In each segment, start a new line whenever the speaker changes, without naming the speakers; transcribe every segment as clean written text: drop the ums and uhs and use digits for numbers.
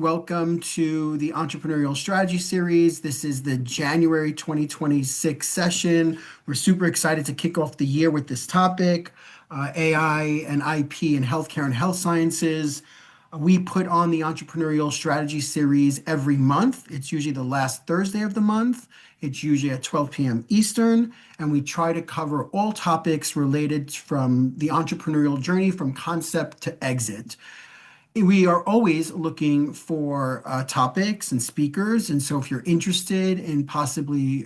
Welcome to the Entrepreneurial Strategy Series. This is the January 2026 session. We're super excited to kick off the year with this topic, AI and IP in healthcare and health sciences. We put on the Entrepreneurial Strategy Series every month. It's usually the last Thursday of the month. It's usually at 12 p.m. Eastern, and we try to cover all topics related from the entrepreneurial journey from concept to exit. We are always looking for topics and speakers. And so if you're interested in possibly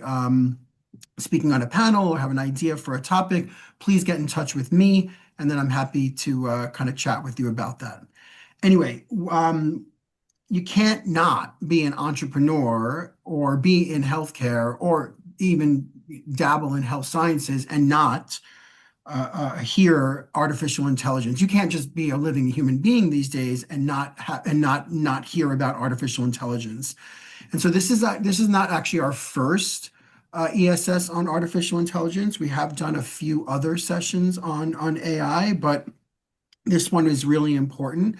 speaking on a panel or have an idea for a topic, please get in touch with me. And then I'm happy to kind of chat with you about that. Anyway, you can't not be an entrepreneur or be in healthcare or even dabble in health sciences and not hear artificial intelligence. You can't just be a living human being these days and not hear about artificial intelligence. And so this is not actually our first ESS on artificial intelligence. We have done a few other sessions on AI, but this one is really important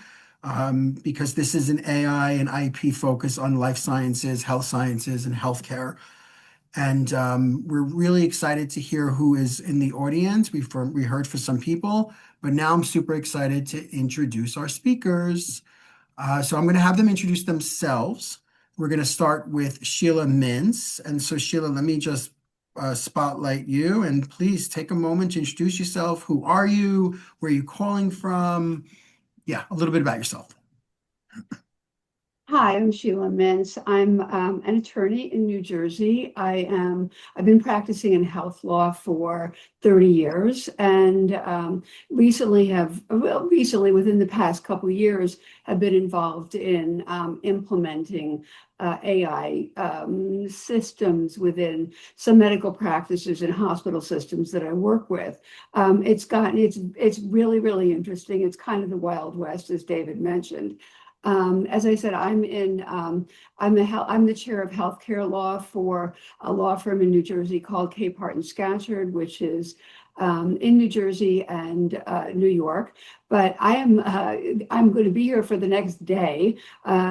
because this is an AI and IP focus on life sciences, health sciences, and healthcare. And we're really excited to hear who is in the audience. We heard for some people, but now I'm super excited to introduce our speakers. So I'm going to have them introduce themselves. We're going to start with Sheila Mintz. And so Sheila, let me just spotlight you, and please take a moment to introduce yourself. Who are you? Where are you calling from? Yeah, a little bit about yourself.
Hi, I'm Sheila Mintz. I'm an attorney in New Jersey. I've been practicing in health law for 30 years, and recently within the past couple of years, have been involved in implementing AI systems within some medical practices and hospital systems that I work with. It's really, really interesting. It's kind of the Wild West, as David mentioned. As I said, I'm the chair of healthcare law for a law firm in New Jersey called Gearhart and Scatcherd, which is in New Jersey and New York. But I'm going to be here for the next day.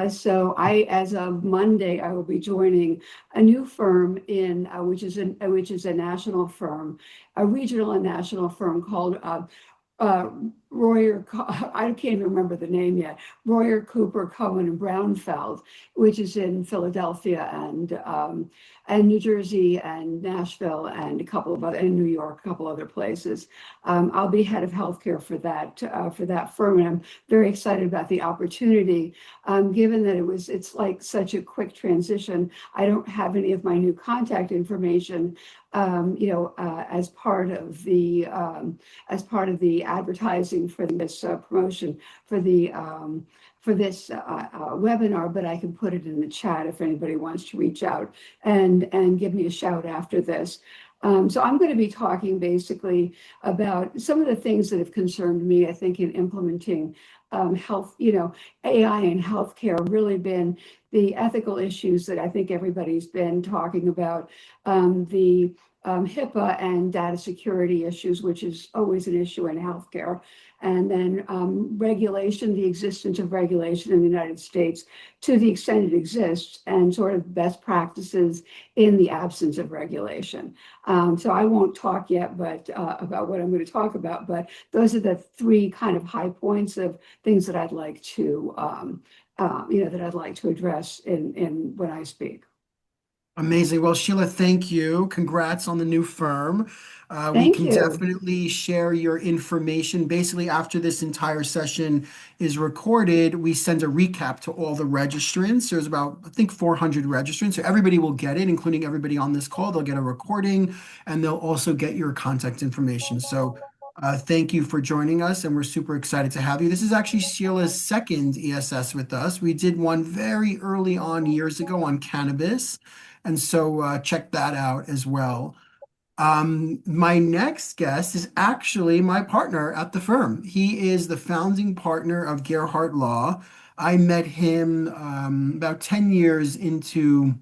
So as of Monday, I will be joining a new firm which is a national firm, a regional and national firm called Royer, I can't even remember the name yet, Royer, Cooper, Cohen, and Brownfeld, which is in Philadelphia and New Jersey and Nashville and in New York, a couple other places. I'll be head of healthcare for that firm, and I'm very excited about the opportunity. Given that it's like such a quick transition, I don't have any of my new contact information, as part of the advertising for this promotion for this webinar, but I can put it in the chat if anybody wants to reach out and give me a shout after this. So I'm going to be talking basically about some of the things that have concerned me, I think, in implementing health, AI in healthcare, really been the ethical issues that I think everybody's been talking about, the HIPAA and data security issues, which is always an issue in healthcare. And then regulation, the existence of regulation in the United States to the extent it exists, and sort of best practices in the absence of regulation. So I won't talk yet, but about what I'm going to talk about. But those are the three kind of high points of things that I'd like to, address in when I speak.
Amazing. Well, Sheila, thank you. Congrats on the new firm. We
Thank
can
you.
definitely share your information. Basically, after this entire session is recorded, we send a recap to all the registrants. There's about, I think, 400 registrants. So everybody will get it, including everybody on this call. They'll get a recording, and they'll also get your contact information. So thank you for joining us, and we're super excited to have you. This is actually Sheila's second ESS with us. We did one very early on years ago on cannabis. And so check that out as well. My next guest is actually my partner at the firm. He is the founding partner of Gearhart Law. I met him about 10 years into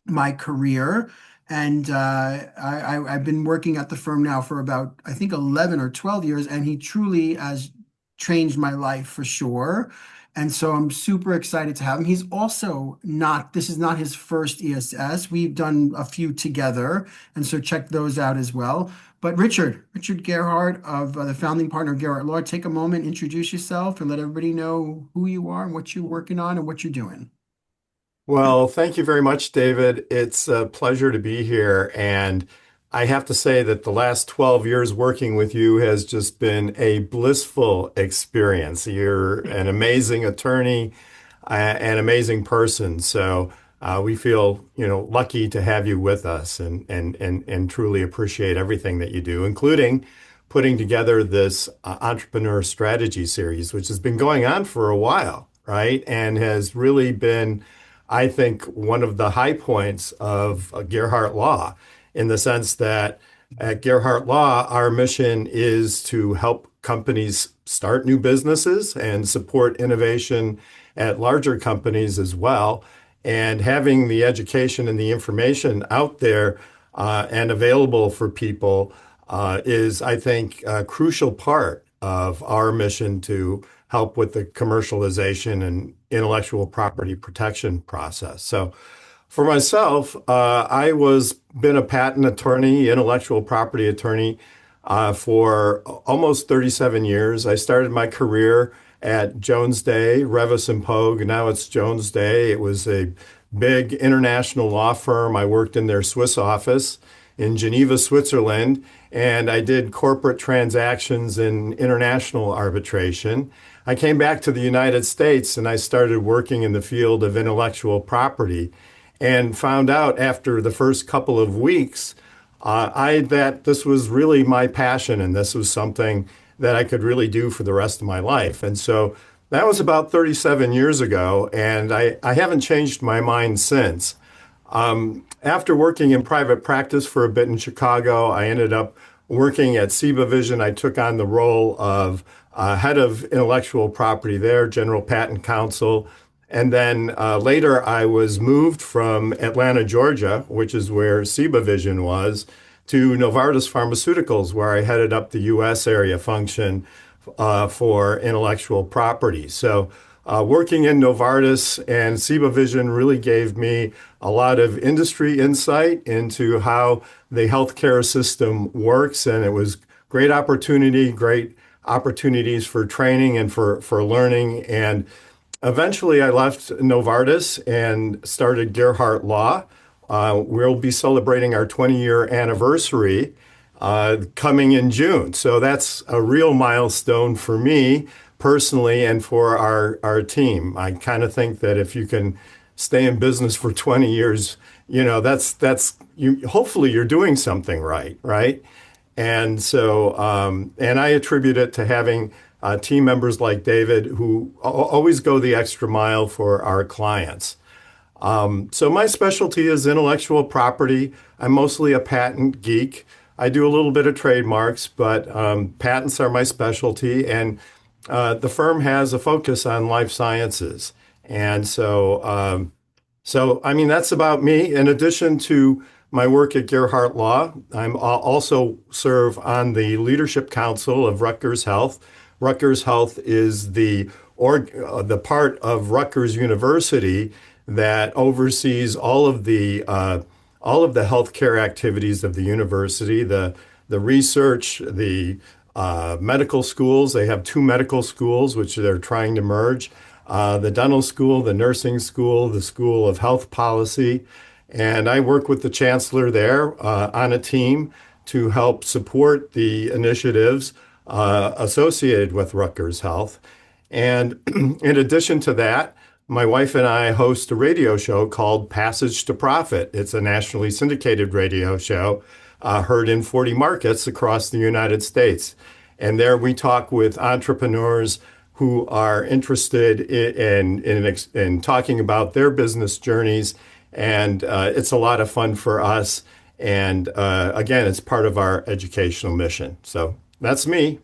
my career. And I've been working at the firm now for about, I think, 11 or 12 years. And he truly has changed my life for sure. And so I'm super excited to have him. He's also not, this is not his first ESS. We've done a few together, and so check those out as well. But Richard Gearhart of the founding partner of Gearhart Law, take a moment, introduce yourself, and let everybody know who you are and what you're working on and what you're doing.
Well, thank you very much, David. It's a pleasure to be here. And I have to say that the last 12 years working with you has just been a blissful experience. You're an amazing attorney, an amazing person. So we feel, lucky to have you with us and truly appreciate everything that you do, including putting together this entrepreneur strategy series, which has been going on for a while, right? And has really been, I think, one of the high points of Gearhart Law, in the sense that at Gearhart Law, our mission is to help companies start new businesses and support innovation at larger companies as well. And having the education and the information out there and available for people is, I think, a crucial part of our mission to help with the commercialization and intellectual property protection process. So for myself, I was been a patent attorney, intellectual property attorney for almost 37 years. I started my career at Jones Day, Revis and Pogue. Now it's Jones Day. It was a big international law firm. I worked in their Swiss office in Geneva, Switzerland, and I did corporate transactions in international arbitration. I came back to the United States and I started working in the field of intellectual property and found out after the first couple of weeks that this was really my passion and this was something that I could really do for the rest of my life. And so that was about 37 years ago, and I haven't changed my mind since. After working in private practice for a bit in Chicago, I ended up working at CIBA Vision. I took on the role of head of intellectual property there, general patent counsel. And then later, I was moved from Atlanta, Georgia, which is where CIBA Vision was, to Novartis Pharmaceuticals, where I headed up the U.S. area function for intellectual property. So working in Novartis and CIBA Vision really gave me a lot of industry insight into how the healthcare system works. And it was great opportunities for training and for learning. And eventually I left Novartis and started Gearhart Law. We'll be celebrating our 20-year anniversary coming in June. So that's a real milestone for me personally and for our team. I kind of think that if you can stay in business for 20 years, that's you. Hopefully, you're doing something right, right? And so, and I attribute it to having team members like David who always go the extra mile for our clients. So my specialty is intellectual property. I'm mostly a patent geek. I do a little bit of trademarks, but patents are my specialty. And the firm has a focus on life sciences. And so I mean, that's about me. In addition to my work at Gearhart Law, I'm also serve on the Leadership Council of Rutgers Health. Rutgers Health is the part of Rutgers University that oversees all of the healthcare activities of the university, the research, the medical schools. They have two medical schools which they're trying to merge: the dental school, the nursing school, the School of Health Policy. And I work with the chancellor there on a team to help support the initiatives associated with Rutgers Health. And in addition to that, my wife and I host a radio show called Passage to Profit. It's a nationally syndicated radio show heard in 40 markets across the United States. And there we talk with entrepreneurs who are interested in talking about their business journeys. And it's a lot of fun for us. And again, it's part of our educational mission. So that's me.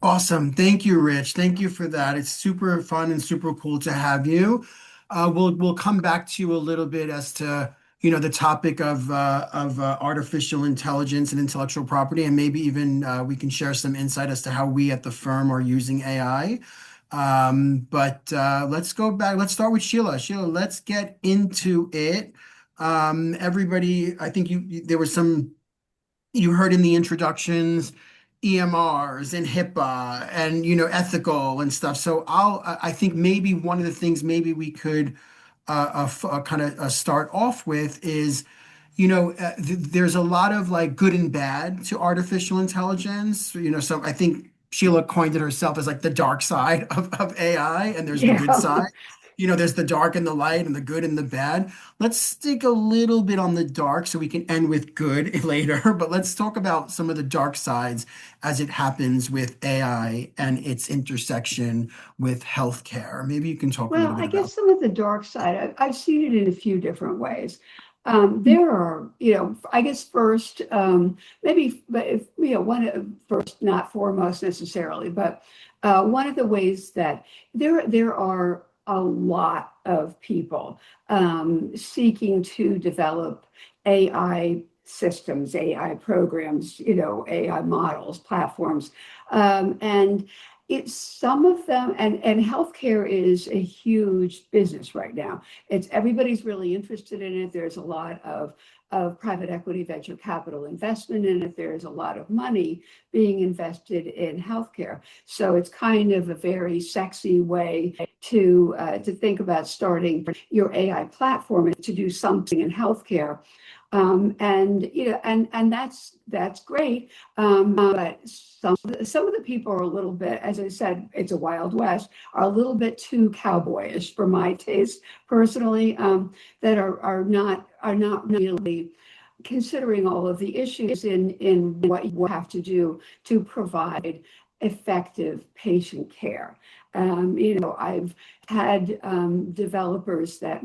Awesome. Thank you, Rich. Thank you for that. It's super fun and super cool to have you. We'll come back to you a little bit as to the topic of artificial intelligence and intellectual property, and maybe even we can share some insight as to how we at the firm are using AI. But let's go back. Let's start with Sheila. Sheila, let's get into it. Everybody, I think there was some you heard in the introductions, EMRs and HIPAA and ethical and stuff. So I think maybe one of the things maybe we could kind of start off with is there's a lot of like good and bad to artificial intelligence. So I think Sheila coined it herself as like the dark side of AI, and there's the good
Yeah.
side. There's the dark and the light and the good and the bad. Let's stick a little bit on the dark so we can end with good later, but let's talk about some of the dark sides as it happens with AI and its intersection with healthcare. Maybe you can talk a
Well,
little bit
I
about.
guess some of the dark side, I've seen it in a few different ways. There are, I guess first, maybe, but if, first, not foremost necessarily, but one of the ways that there are a lot of people seeking to develop AI systems, AI programs, AI models, platforms, and it's some of them, and healthcare is a huge business right now. It's everybody's really interested in it. There's a lot of private equity venture capital investment in it. There's a lot of money being invested in healthcare. So it's kind of a very sexy way to think about starting your AI platform and to do something in healthcare. And that's great. But some of the people are a little bit, as I said, it's a Wild West, are a little bit too cowboyish for my taste personally, that are not really considering all of the issues in what you have to do to provide effective patient care. I've had developers that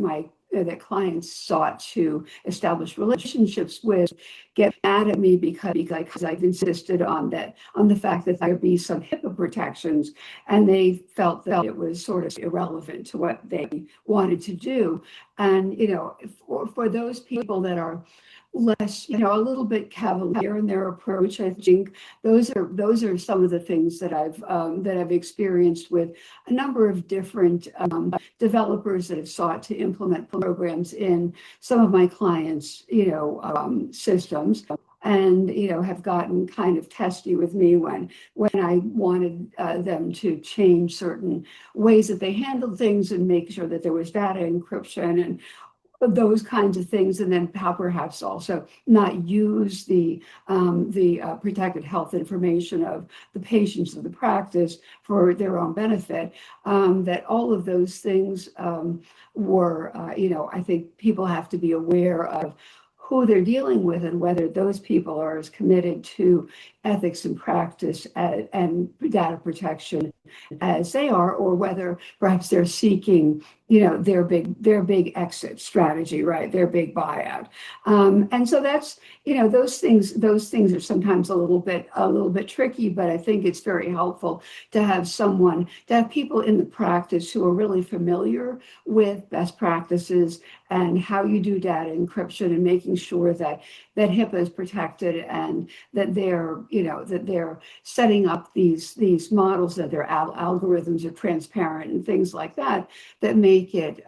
clients sought to establish relationships with get mad at me because I've insisted on the fact that there be some HIPAA protections, and they felt that it was sort of irrelevant to what they wanted to do. And for those people that are less, a little bit cavalier in their approach, I think those are some of the things that I've experienced with a number of different developers that have sought to implement programs in some of my clients, systems, and have gotten kind of testy with me when I wanted them to change certain ways that they handled things and make sure that there was data encryption and those kinds of things, and then how perhaps also not use the protected health information of the patients of the practice for their own benefit. That all of those things were, I think people have to be aware of who they're dealing with and whether those people are as committed to ethics and practice and data protection as they are, or whether perhaps they're seeking, their big exit strategy, right? Their big buyout. And so that's, those things are sometimes a little bit tricky, but I think it's very helpful to have people in the practice who are really familiar with best practices and how you do data encryption and making sure that HIPAA is protected and that they're setting up these models, that their algorithms are transparent and things like that make it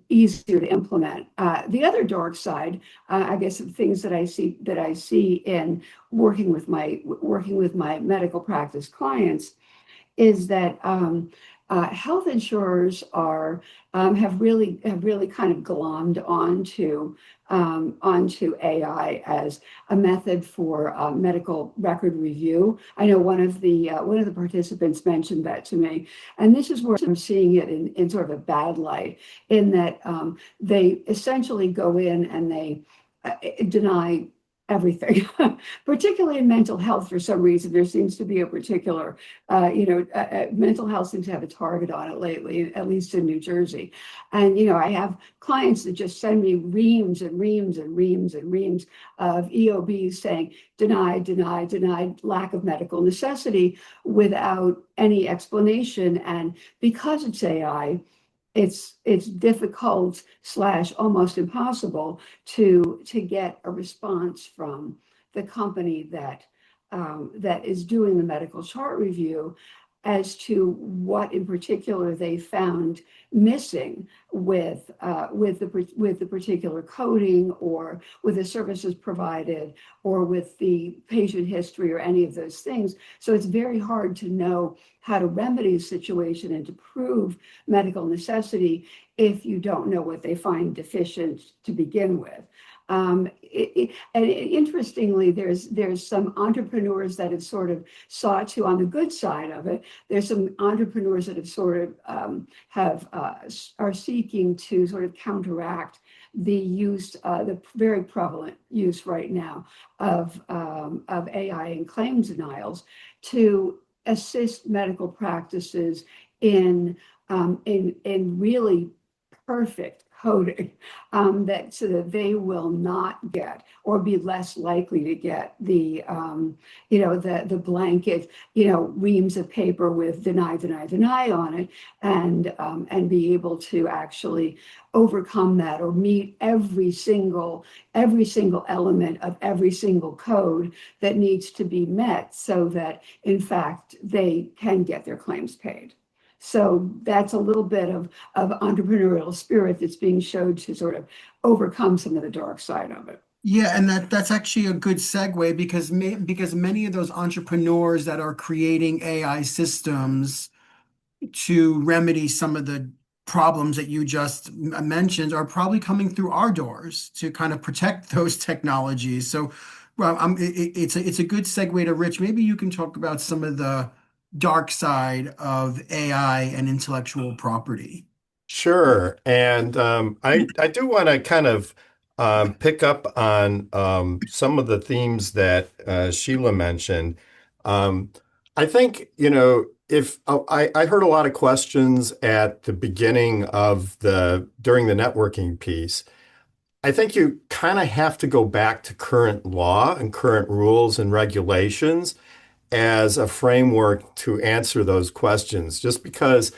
easier to implement. The other dark side, I guess, of things that I see in working with my medical practice clients is that health insurers have really kind of glommed onto AI as a method for medical record review. I know one of the participants mentioned that to me, and this is where I'm seeing it in sort of a bad light, in that they essentially go in and they deny everything, particularly in mental health. For some reason, there seems to be a particular, mental health seems to have a target on it lately, at least in New Jersey. And, I have clients that just send me reams and reams and reams and reams of EOBs saying denied, denied, denied, lack of medical necessity without any explanation. And because it's AI, it's difficult / almost impossible to get a response from the company that is doing the medical chart review. as to what in particular they found missing with the particular coding or with the services provided or with the patient history or any of those things. So it's very hard to know how to remedy a situation and to prove medical necessity if you don't know what they find deficient to begin with. And interestingly, there's some entrepreneurs that have sort of sought to, on the good side of it, there's some entrepreneurs that have sort of are seeking to sort of counteract the use, the very prevalent use right now of AI and claim denials to assist medical practices in really perfect coding, that so that they will not get or be less likely to get the blanket reams of paper with deny, deny, deny on it, and be able to actually overcome that or meet every single element of every single code that needs to be met so that in fact they can get their claims paid. So that's a little bit of entrepreneurial spirit that's being showed to sort of overcome some of the dark side of it.
Yeah, and that's actually a good segue because many of those entrepreneurs that are creating AI systems to remedy some of the problems that you just mentioned are probably coming through our doors to kind of protect those technologies. So, well, it's a good segue to Rich. Maybe you can talk about some of the dark side of AI and intellectual property.
Sure. And I do want to kind of pick up on some of the themes that Sheila mentioned. Um, I think, if I heard a lot of questions at the beginning of during the networking piece. I think you kind of have to go back to current law and current rules and regulations as a framework to answer those questions. Just because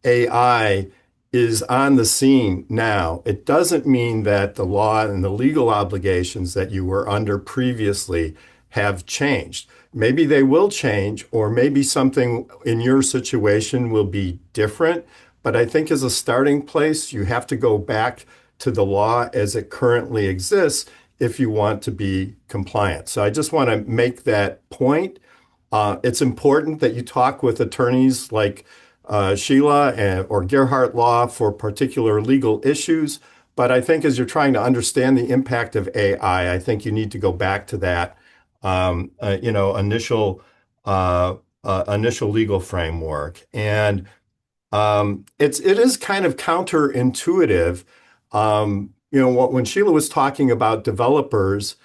AI is on the scene now, it doesn't mean that the law and the legal obligations that you were under previously have changed. Maybe they will change, or maybe something in your situation will be different. But I think as a starting place, you have to go back to the law as it currently exists if you want to be compliant. So I just want to make that point. It's important that you talk with attorneys like Sheila or Gearhart Law for particular legal issues. But I think as you're trying to understand the impact of AI, I think you need to go back to that, initial legal framework. And it is kind of counterintuitive. When Sheila was talking about developers,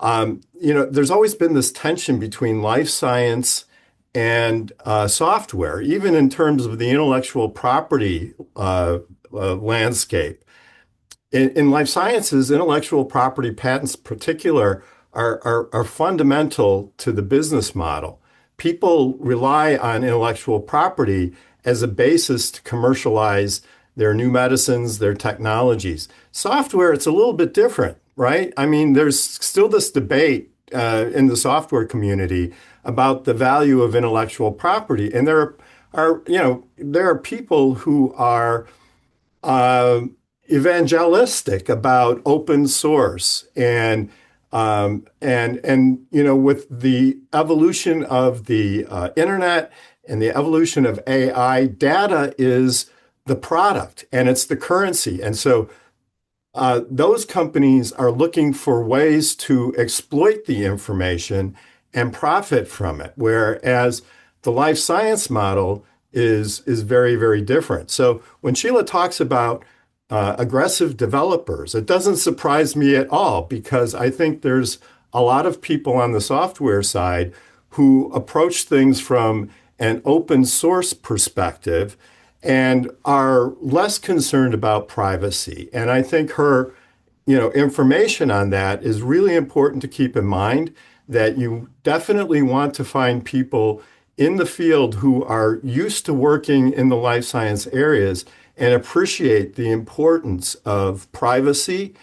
there's always been this tension between life science and software, even in terms of the intellectual property landscape. In life sciences, intellectual property patents, in particular, are fundamental to the business model. People rely on intellectual property as a basis to commercialize their new medicines, their technologies. Software, it's a little bit different, right? I mean, there's still this debate in the software community about the value of intellectual property, and there are people who are uh, evangelistic about open source and with the evolution of the internet and the evolution of AI, data is the product and it's the currency. And so those companies are looking for ways to exploit the information and profit from it, whereas the life science model is very, very different. So when Sheila talks about aggressive developers, it doesn't surprise me at all because I think there's a lot of people on the software side who approach things from an open source perspective and are less concerned about privacy. And I think her, information on that is really important to keep in mind, that you definitely want to find people in the field who are used to working in the life science areas and appreciate the importance of privacy,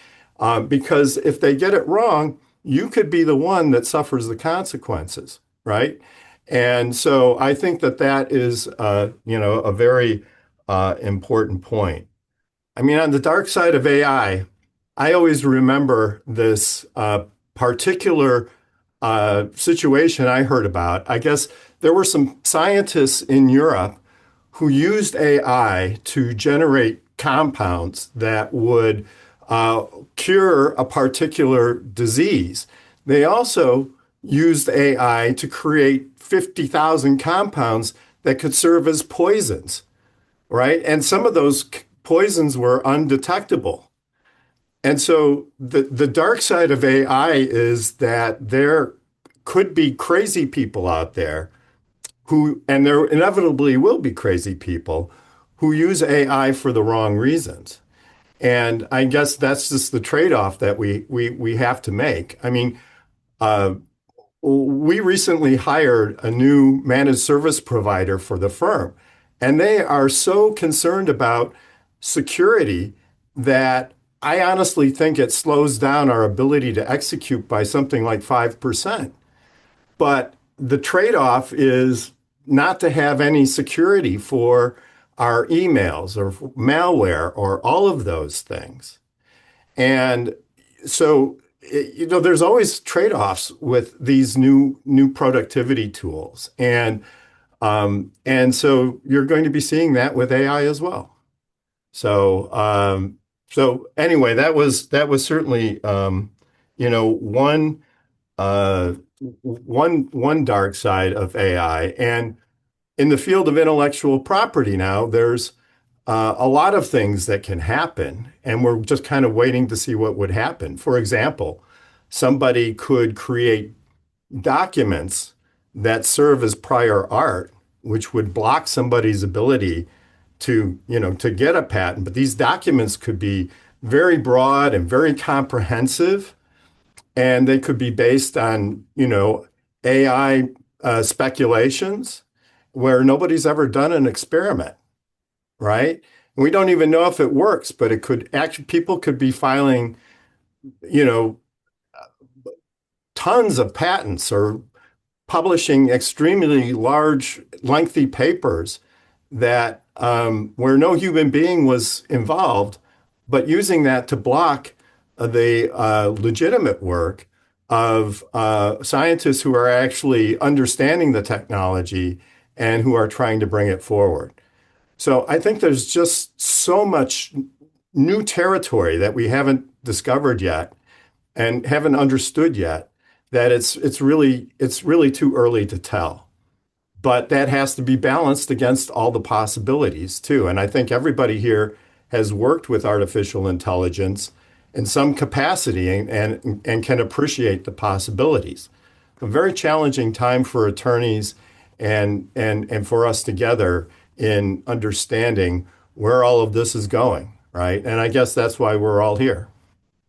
because if they get it wrong, you could be the one that suffers the consequences, right? And so I think that that is, a very important point. I mean, on the dark side of I always remember this particular situation I heard about. I guess there were some scientists in Europe who used AI to generate compounds that would cure a particular disease. They also used AI to create 50,000 compounds that could serve as poisons, right? And some of those poisons were undetectable. And so the dark side of AI is that there could be crazy people out there and there inevitably will be crazy people who use AI for the wrong reasons. And I guess that's just the trade-off that we have to make. I mean, uh, we recently hired a new managed service provider for the firm, and they are so concerned about security that I honestly think it slows down our ability to execute by something like 5%. But the trade-off is not to have any security for our emails or malware or all of those things. And so, there's always trade-offs with these new productivity tools. And so you're going to be seeing that with AI as well. So anyway, that was certainly uh, one dark side of AI. And in the field of intellectual property now, there's a lot of things that can happen, and we're just kind of waiting to see what would happen. For example, somebody could create documents that serve as prior art, which would block somebody's ability to get a patent. But these documents could be very broad and very comprehensive, and they could be based on, AI speculations where nobody's ever done an experiment, right? And we don't even know if it works, but it could actually, people could be filing, you know, tons of patents or publishing extremely large, lengthy papers that where no human being was involved, but using that to block the legitimate work of scientists who are actually understanding the technology and who are trying to bring it forward. So I think there's just so much new territory that we haven't discovered yet and haven't understood yet that it's really too early to tell. But that has to be balanced against all the possibilities too. And I think everybody here has worked with artificial intelligence in some capacity and can appreciate the possibilities. A very challenging time for attorneys and for us together in understanding where all of this is going, right? And I guess that's why we're all here.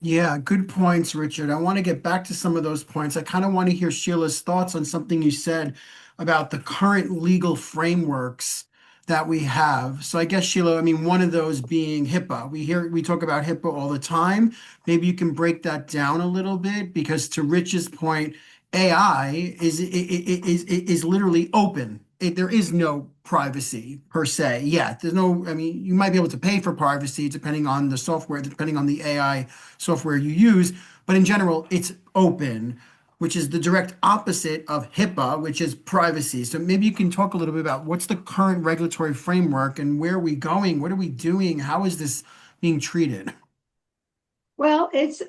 Yeah, good points, Richard. I want to get back to some of those points. I kind of want to hear Sheila's thoughts on something you said about the current legal frameworks that we have. So I guess, Sheila, I mean, one of those being HIPAA. We talk about HIPAA all the time. Maybe you can break that down a little bit because to Rich's point, AI is literally open. There is no privacy per se. Yeah, there's no, I mean, you might be able to pay for privacy depending on the software, depending on the AI software you use. But in general, it's open, which is the direct opposite of HIPAA, which is privacy. So maybe you can talk a little bit about what's the current regulatory framework and where are we going? What are we doing? How is this being treated?
Well, it's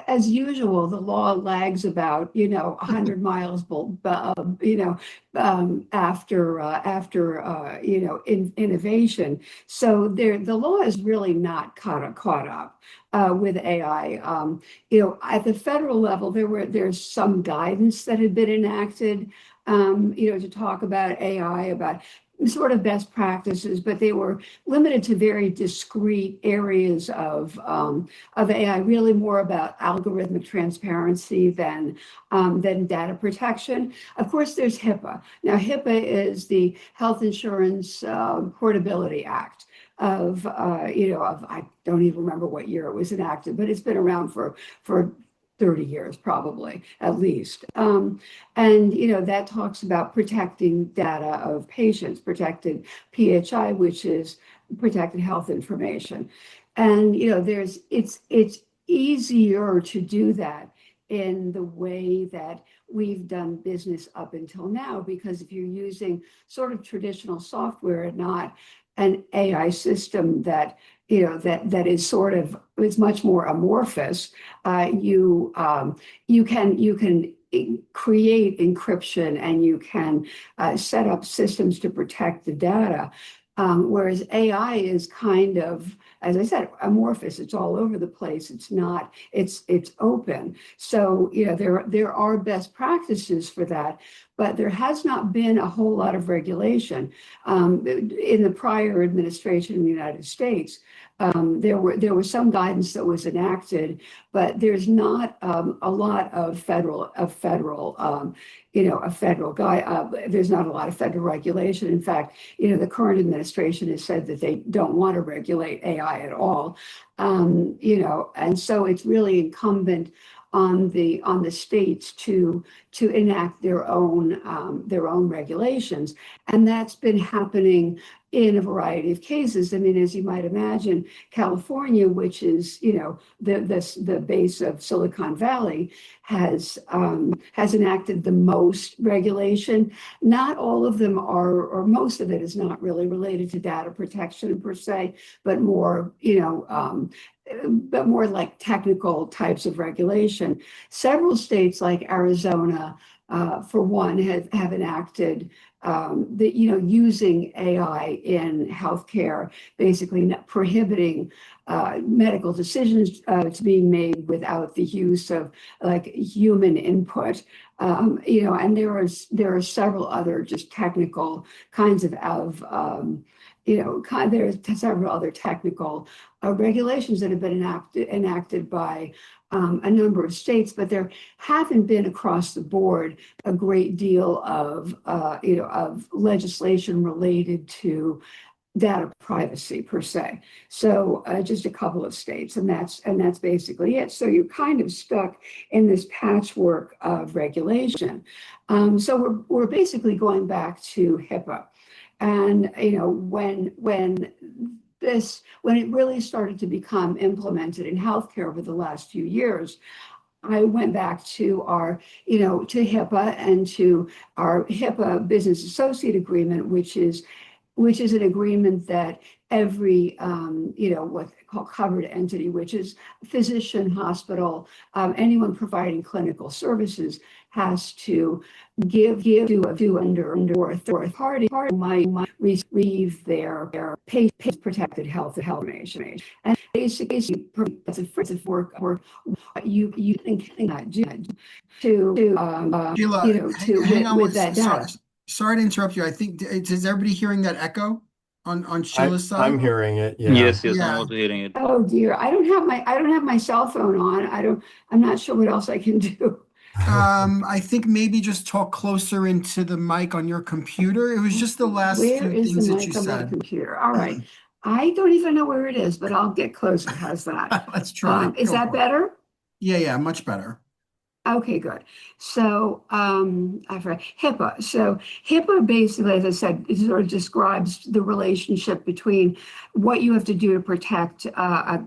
as usual. The law lags about 100 miles, after innovation. So the law is really not caught up with AI. At the federal level, there's some guidance that had been enacted, to talk about AI, about sort of best practices, but they were limited to very discrete areas of AI, really more about algorithmic transparency than data protection. Of course, there's HIPAA. Now, HIPAA is the Health Insurance Portability Act of I don't even remember what year it was enacted, but it's been around for 30 years, probably at least. And that talks about protecting data of patients, protected PHI, which is protected health information. And it's easier to do that in the way that we've done business up until now, because if you're using sort of traditional software and not an AI system that that is sort of is much more amorphous, you can create encryption, and you can set up systems to protect the data. Whereas AI is kind of, as I said, amorphous. It's all over the place. It's not. It's open. So there are best practices for that, but there has not been a whole lot of regulation in the prior administration in the United States. There was some guidance that was enacted, but there's not a lot of federal there's not a lot of federal regulation. In fact, the current administration has said that they don't want to regulate AI at all. And so it's really incumbent on the states to enact their own regulations, and that's been happening in a variety of cases. I mean, as you might imagine, California, which is the base of Silicon Valley, has enacted the most regulation. Not all of them are, or most of it is not really related to data protection per se, but more like technical types of regulation. Several states like Arizona, for one, have enacted using AI in healthcare, basically prohibiting medical decisions to being made without the use of like human input. And there are several other just technical kinds there's several other technical regulations that have been enacted by a number of states, but there haven't been across the board a great deal of legislation related to data privacy per se. So just a couple of states, and that's basically it. So you're kind of stuck in this patchwork of regulation. So we're basically going back to HIPAA. And when it really started to become implemented in healthcare over the last few years, I went back to our, to HIPAA and to our HIPAA Business Associate Agreement, which is an agreement that every, what they call covered entity, which is physician, hospital, anyone providing clinical services, has to give to under a third party might receive their patient protected health information. And basically, it's a work what you think
Sheila, hang on
with that data.
Sorry to interrupt you. I think, is everybody hearing that echo on Sheila's side?
I'm hearing it. Yeah.
Yes, I'm
Yeah.
also hearing it.
Oh dear, I don't have my cell phone on. I'm not sure what else I can do.
I think maybe just talk closer into the mic on your computer. It was just the last
Where
few
is the
things that
mic
you
on my
said.
computer? All right. I don't even know where it is, but I'll get closer. How's that?
Let's try.
Is
Go
that
for it.
better?
Yeah, much better.
Okay, good. So I forgot HIPAA. So HIPAA basically, as I said, it sort of describes the relationship between what you have to do to protect, a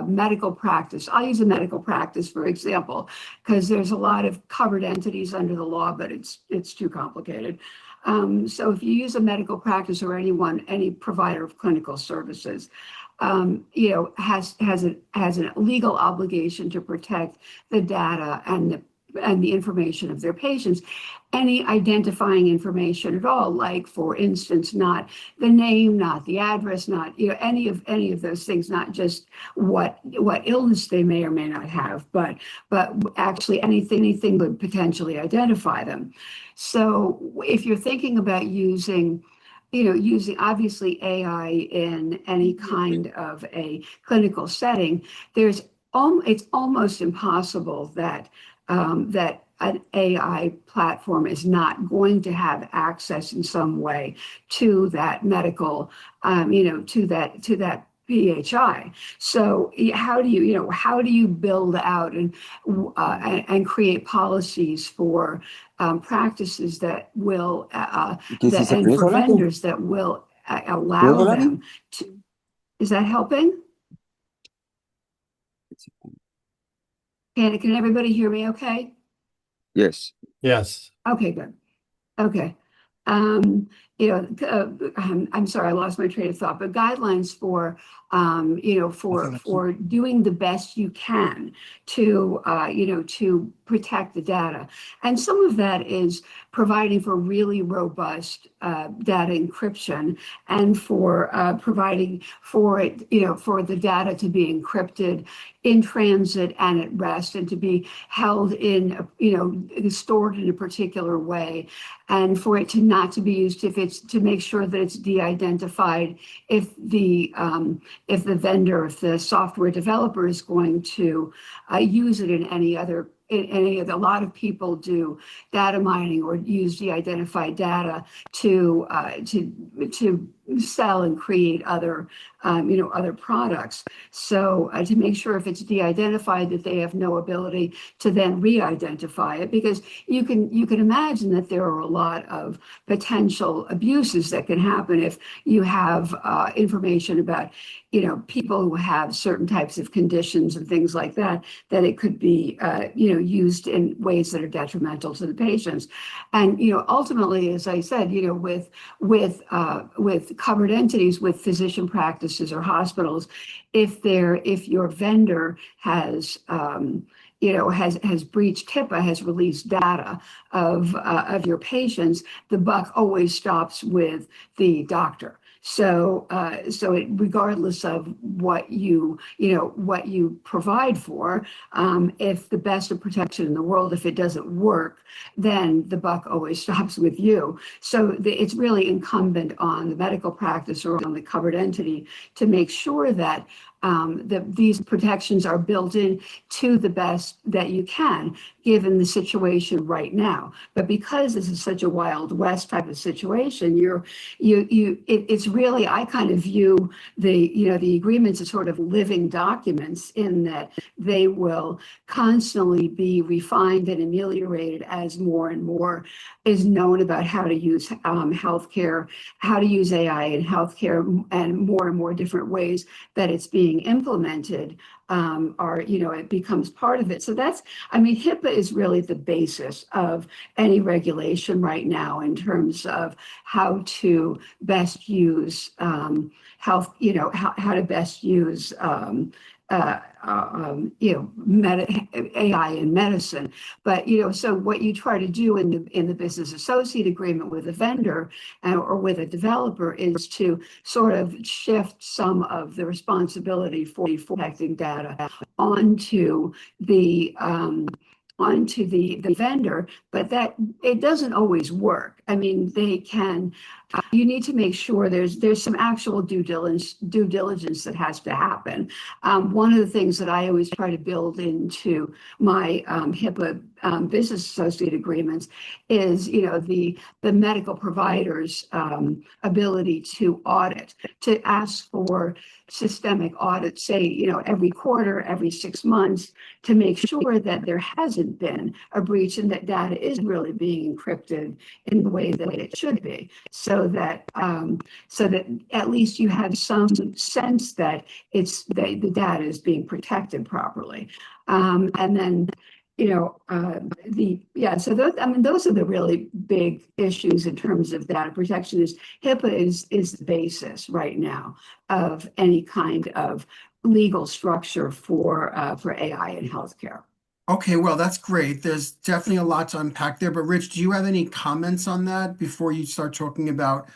medical practice. I'll use a medical practice, for example, because there's a lot of covered entities under the law, but it's too complicated. So if you use a medical practice or any provider of clinical services, has a legal obligation to protect the data and the information of their patients. Any identifying information at all, like for instance, not the name, not the address, not any of those things, not just what illness they may or may not have, but actually anything would potentially identify them. So if you're thinking about using obviously AI in any kind of a clinical setting, it's almost impossible that an AI platform is not going to have access in some way to that medical, to that PHI. So how do how do you build out and create policies for practices that will
¿Qué es
that
ese
and for
venezolano?
vendors that will
¿Puedes
allow
hablar
them
bien?
to, is that helping? Can everybody hear me okay?
Yes.
Yes.
Okay, good. Okay. Um, I'm sorry, I lost my train of thought, but guidelines for, for doing the best you can to, to protect the data. And some of that is providing for really robust data encryption and for providing for it, for the data to be encrypted in transit and at rest and to be held in, stored in a particular way, and for it to not to be used if it's to make sure that it's de-identified if the vendor, if the software developer is going to use it in any other. A lot of people do data mining or use de-identified data to sell and create other other products. So to make sure if it's de-identified that they have no ability to then re-identify it, because you can imagine that there are a lot of potential abuses that can happen if you have information about people who have certain types of conditions and things like that, that it could be used in ways that are detrimental to the patients. And ultimately, as I said, with covered entities, with physician practices or hospitals, if your vendor has has breached HIPAA, has released data of your patients, the buck always stops with the doctor. Regardless of what you provide for, if the best of protection in the world, if it doesn't work, then the buck always stops with you. So it's really incumbent on the medical practice or on the covered entity to make sure that these protections are built in to the best that you can, given the situation right now. But because this is such a Wild West type of situation, it's really, I kind of view the agreements as sort of living documents, in that they will constantly be refined and ameliorated as more and more is known about how to use healthcare, how to use AI in healthcare, and more different ways that it's being implemented, it becomes part of it. So HIPAA is really the basis of any regulation right now in terms of how to best use health, how to best use AI in medicine. But so what you try to do in the business associate agreement with a vendor or with a developer is to sort of shift some of the responsibility for protecting data onto the vendor, but that it doesn't always work. I mean, they can. You need to make sure there's some actual due diligence that has to happen. One of the things that I always try to build into my HIPAA business associate agreements is the medical provider's ability to audit, to ask for systemic audits, say every quarter, every 6 months, to make sure that there hasn't been a breach and that data is really being encrypted in the way that it should be, so that at least you have some sense that the data is being protected properly. And then so those are the really big issues in terms of data protection. Is HIPAA is the basis right now of any kind of legal structure for AI in healthcare.
Okay, well, that's great. There's definitely a lot to unpack there. But Rich, do you have any comments on that before you start talking about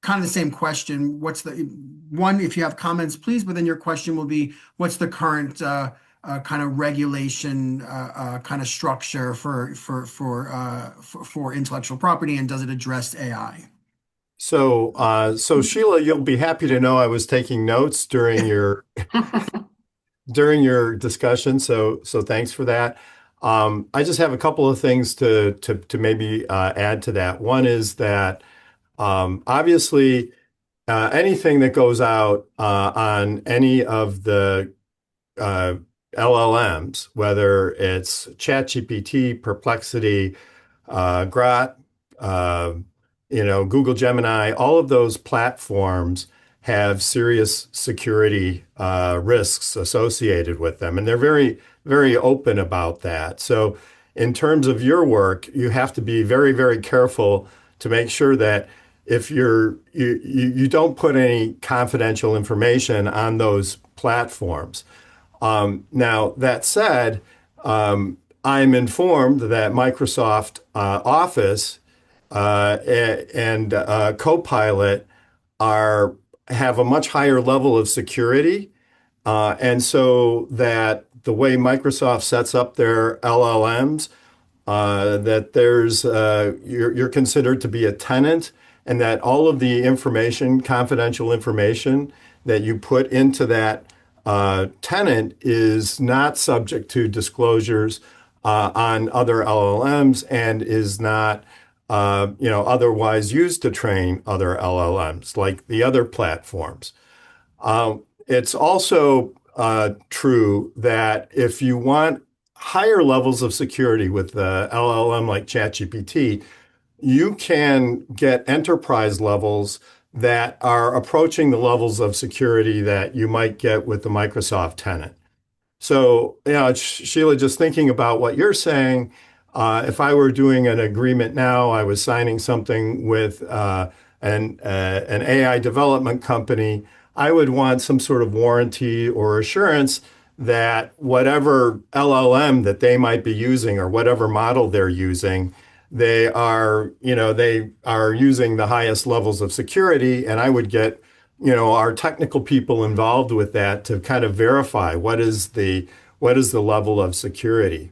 kind of the same question? What's the one, if you have comments, please, but then your question will be, what's the current kind of regulation kind of structure for intellectual property, and does it address AI?
So Sheila, you'll be happy to know I was taking notes during your discussion. So thanks for that. I just have a couple of things to maybe add to that. One is that obviously anything that goes out on any of the uh, LLMs, whether it's ChatGPT, Perplexity, Grot, uh, Google Gemini, all of those platforms have serious security risks associated with them, and they're very, very open about that. So, in terms of your work, you have to be very, very careful to make sure that if you don't put any confidential information on those platforms. Now, that said, I'm informed that Microsoft Office and Copilot are have a much higher level of security, and so that the way Microsoft sets up their LLMs, that you're considered to be a tenant, and that all of the information, confidential information that you put into that tenant is not subject to disclosures on other LLMs and is not otherwise used to train other LLMs like the other platforms. It's also true that if you want higher levels of security with the LLM like ChatGPT, you can get enterprise levels that are approaching the levels of security that you might get with the Microsoft tenant. So, Sheila, just thinking about what you're saying, if I were doing an agreement now, I was signing something with an AI development company, I would want some sort of warranty or assurance that whatever LLM that they might be using or whatever model they're using, they are using the highest levels of security, and I would get our technical people involved with that to kind of verify what is the level of security.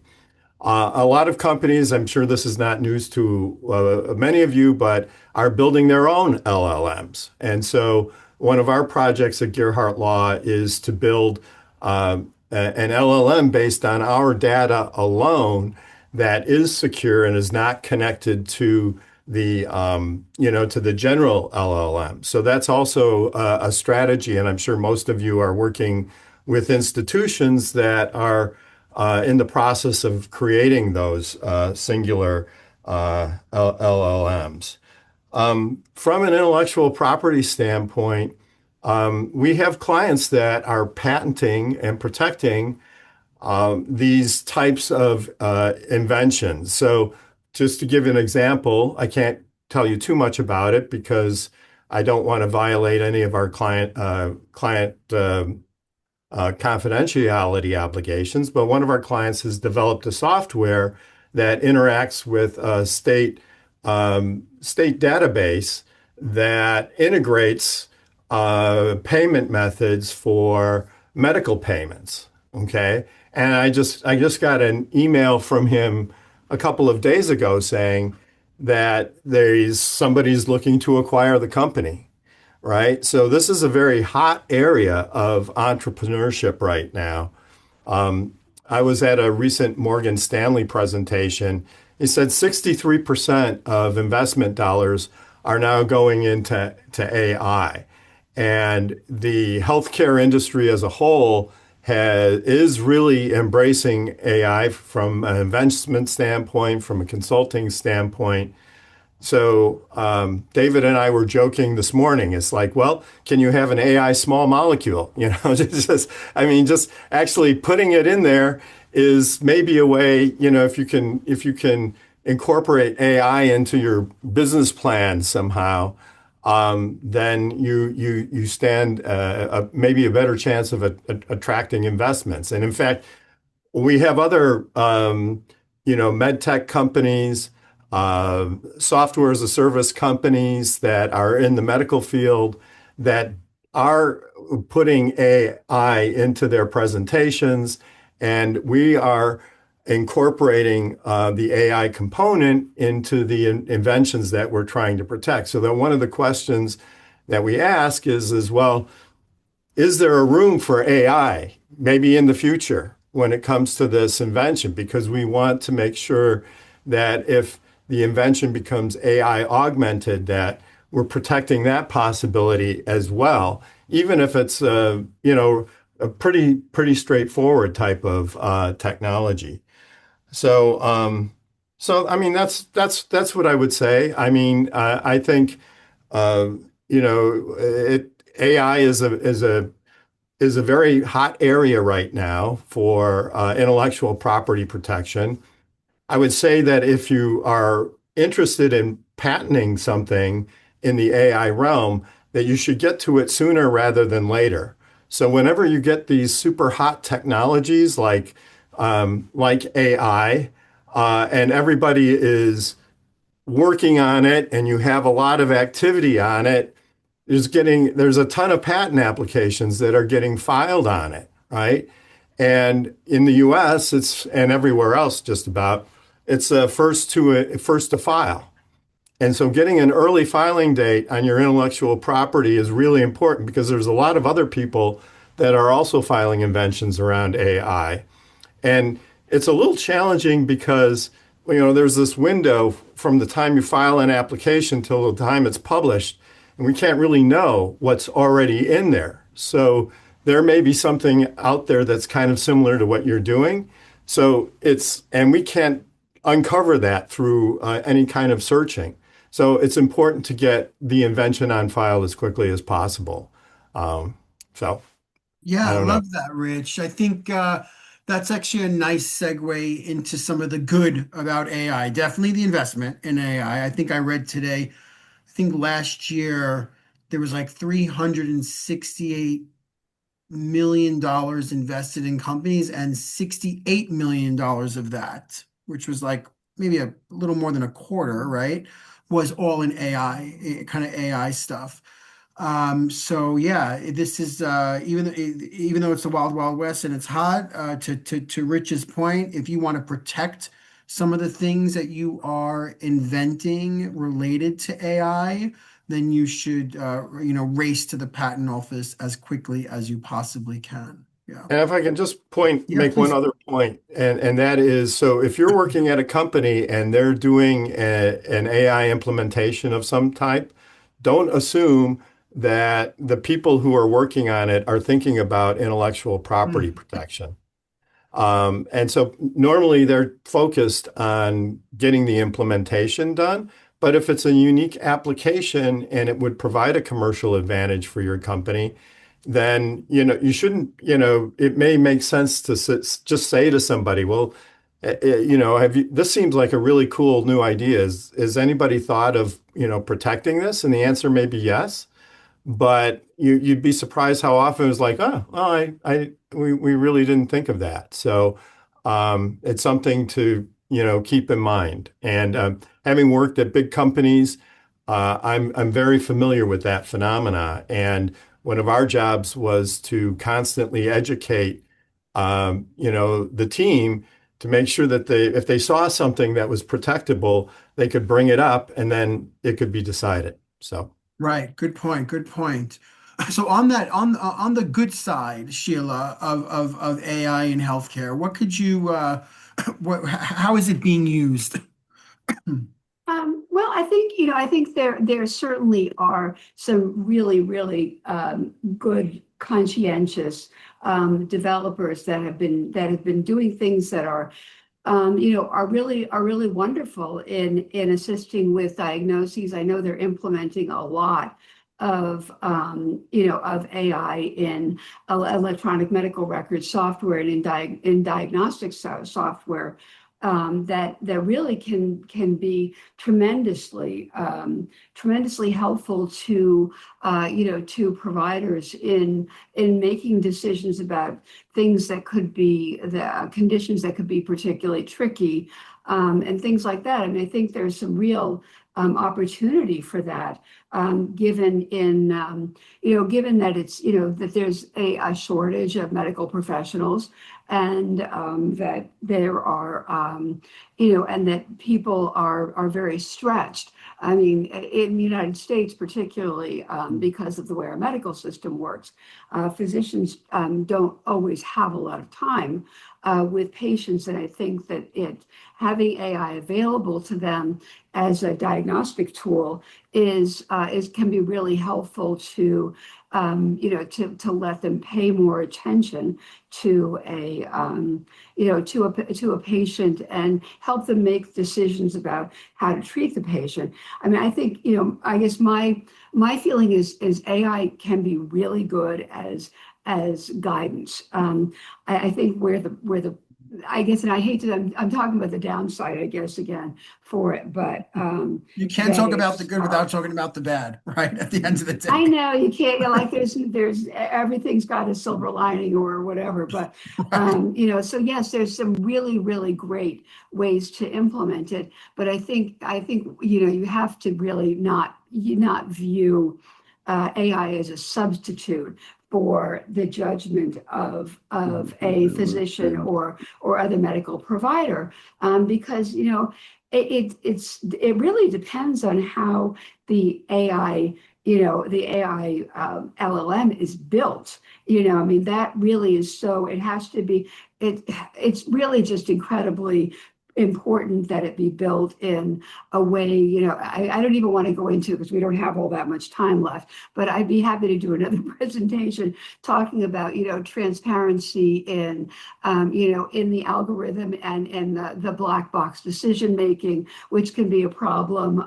A lot of companies, I'm sure this is not news to many of you, but are building their own LLMs. And so one of our projects at Gearhart Law is to build an LLM based on our data alone that is secure and is not connected to the general LLM. So that's also a strategy, and I'm sure most of you are working with institutions that are in the process of creating those singular LLMs. From an intellectual property standpoint, we have clients that are patenting and protecting these types of inventions. So just to give an example, I can't tell you too much about it because I don't want to violate any of our client confidentiality obligations. But one of our clients has developed a software that interacts with a state database that integrates payment methods for medical payments. Okay. And I just got an email from him a couple of days ago saying that somebody's looking to acquire the company, right? So this is a very hot area of entrepreneurship right now. I was at a recent Morgan Stanley presentation. He said 63% of investment dollars are now going into AI. And the healthcare industry as a whole is really embracing AI from an investment standpoint, from a consulting standpoint. So David and I were joking this morning. It's like, well, can you have an AI small molecule? Just actually putting it in there is maybe a way. If you can incorporate AI into your business plan somehow, then you stand maybe a better chance of attracting investments. And in fact, we have other med tech companies, software as a service companies that are in the medical field that are putting AI into their presentations, and we are incorporating the AI component into the inventions that we're trying to protect. So then one of the questions that we ask is, well, is there a room for AI maybe in the future when it comes to this invention? Because we want to make sure that if the invention becomes AI augmented, that we're protecting that possibility as well, even if it's a pretty straightforward type of technology. So, I mean, that's what I would say. I mean, I think uh, AI is a very hot area right now for intellectual property protection. I would say that if you are interested in patenting something in the AI realm, that you should get to it sooner rather than later. So whenever you get these super hot technologies like AI, and everybody is working on it, and you have a lot of activity on it, there's a ton of patent applications that are getting filed on it, right? And in the US, and everywhere else just about, it's first to file. And so getting an early filing date on your intellectual property is really important because there's a lot of other people that are also filing inventions around AI. And it's a little challenging because, there's this window from the time you file an application till the time it's published, and we can't really know what's already in there. So there may be something out there that's kind of similar to what you're doing. And we can't uncover that through any kind of searching. So it's important to get the invention on file as quickly as possible. So I
Yeah, I
don't know.
love that, Rich. I think that's actually a nice segue into some of the good about AI. Definitely the investment in AI. I think I read today, I think last year there was like $368 million invested in companies, and $68 million of that, which was like maybe a little more than a quarter, right, was all in AI, kind of AI stuff. So yeah, this is even though it's the wild, wild west and it's hot, to Rich's point, if you want to protect some of the things that you are inventing related to AI, then you should race to the patent office as quickly as you possibly can. Yeah.
And if I can just
Yeah,
make one
please.
other point, and that is, so if you're working at a company and they're doing an AI implementation of some type, don't assume that the people who are working on it are thinking about intellectual property
Mm.
protection. And so normally they're focused on getting the implementation done. But if it's a unique application and it would provide a commercial advantage for your company, then you shouldn't, it may make sense to just say to somebody, well, this seems like a really cool new idea. Has anybody thought of, protecting this? And the answer may be yes. But you'd be surprised how often it's like, oh, well, we really didn't think of that. So it's something to keep in mind. And having worked at big companies, I'm very familiar with that phenomena. And one of our jobs was to constantly educate the team to make sure that if they saw something that was protectable, they could bring it up and then it could be decided. So.
Right. Good point. Good point. So on the good side, Sheila, of AI in healthcare, what could you how is it being used?
Well, I think there certainly are some really, really good, conscientious developers that have been doing things that are really wonderful in assisting with diagnoses. I know they're implementing a lot of AI in electronic medical record software and in diagnostics software, that really can be tremendously helpful to to providers in making decisions about things that could be the conditions that could be particularly tricky, and things like that. I mean, I think there's some real opportunity for that, given that it's that there's a shortage of medical professionals, and that there are and that people are very stretched. I mean, in the United States, particularly because of the way our medical system works, physicians don't always have a lot of time with patients. And I think that having AI available to them as a diagnostic tool can be really helpful to to let them pay more attention to a patient and help them make decisions about how to treat the patient. I mean, I think, I guess my feeling is AI can be really good as guidance. I think where the I guess, and I hate to, I'm talking about the downside, I guess, again, for it, but
You can't
that
talk about the
it's
good without talking about the bad, right? At the end of the
I
day.
know you can't, like there's everything's got a silver lining or whatever, but
Right.
so yes, there's some really, really great ways to implement it. But I think you have to really not view AI as a substitute for the judgment of a physician or other medical provider, because it really depends on how the AI LLM is built. I mean, that really is, so it has to be, it's really just incredibly important that it be built in a way, I don't even want to go into, because we don't have all that much time left, but I'd be happy to do another presentation talking about, transparency in the algorithm and the black box decision making, which can be a problem,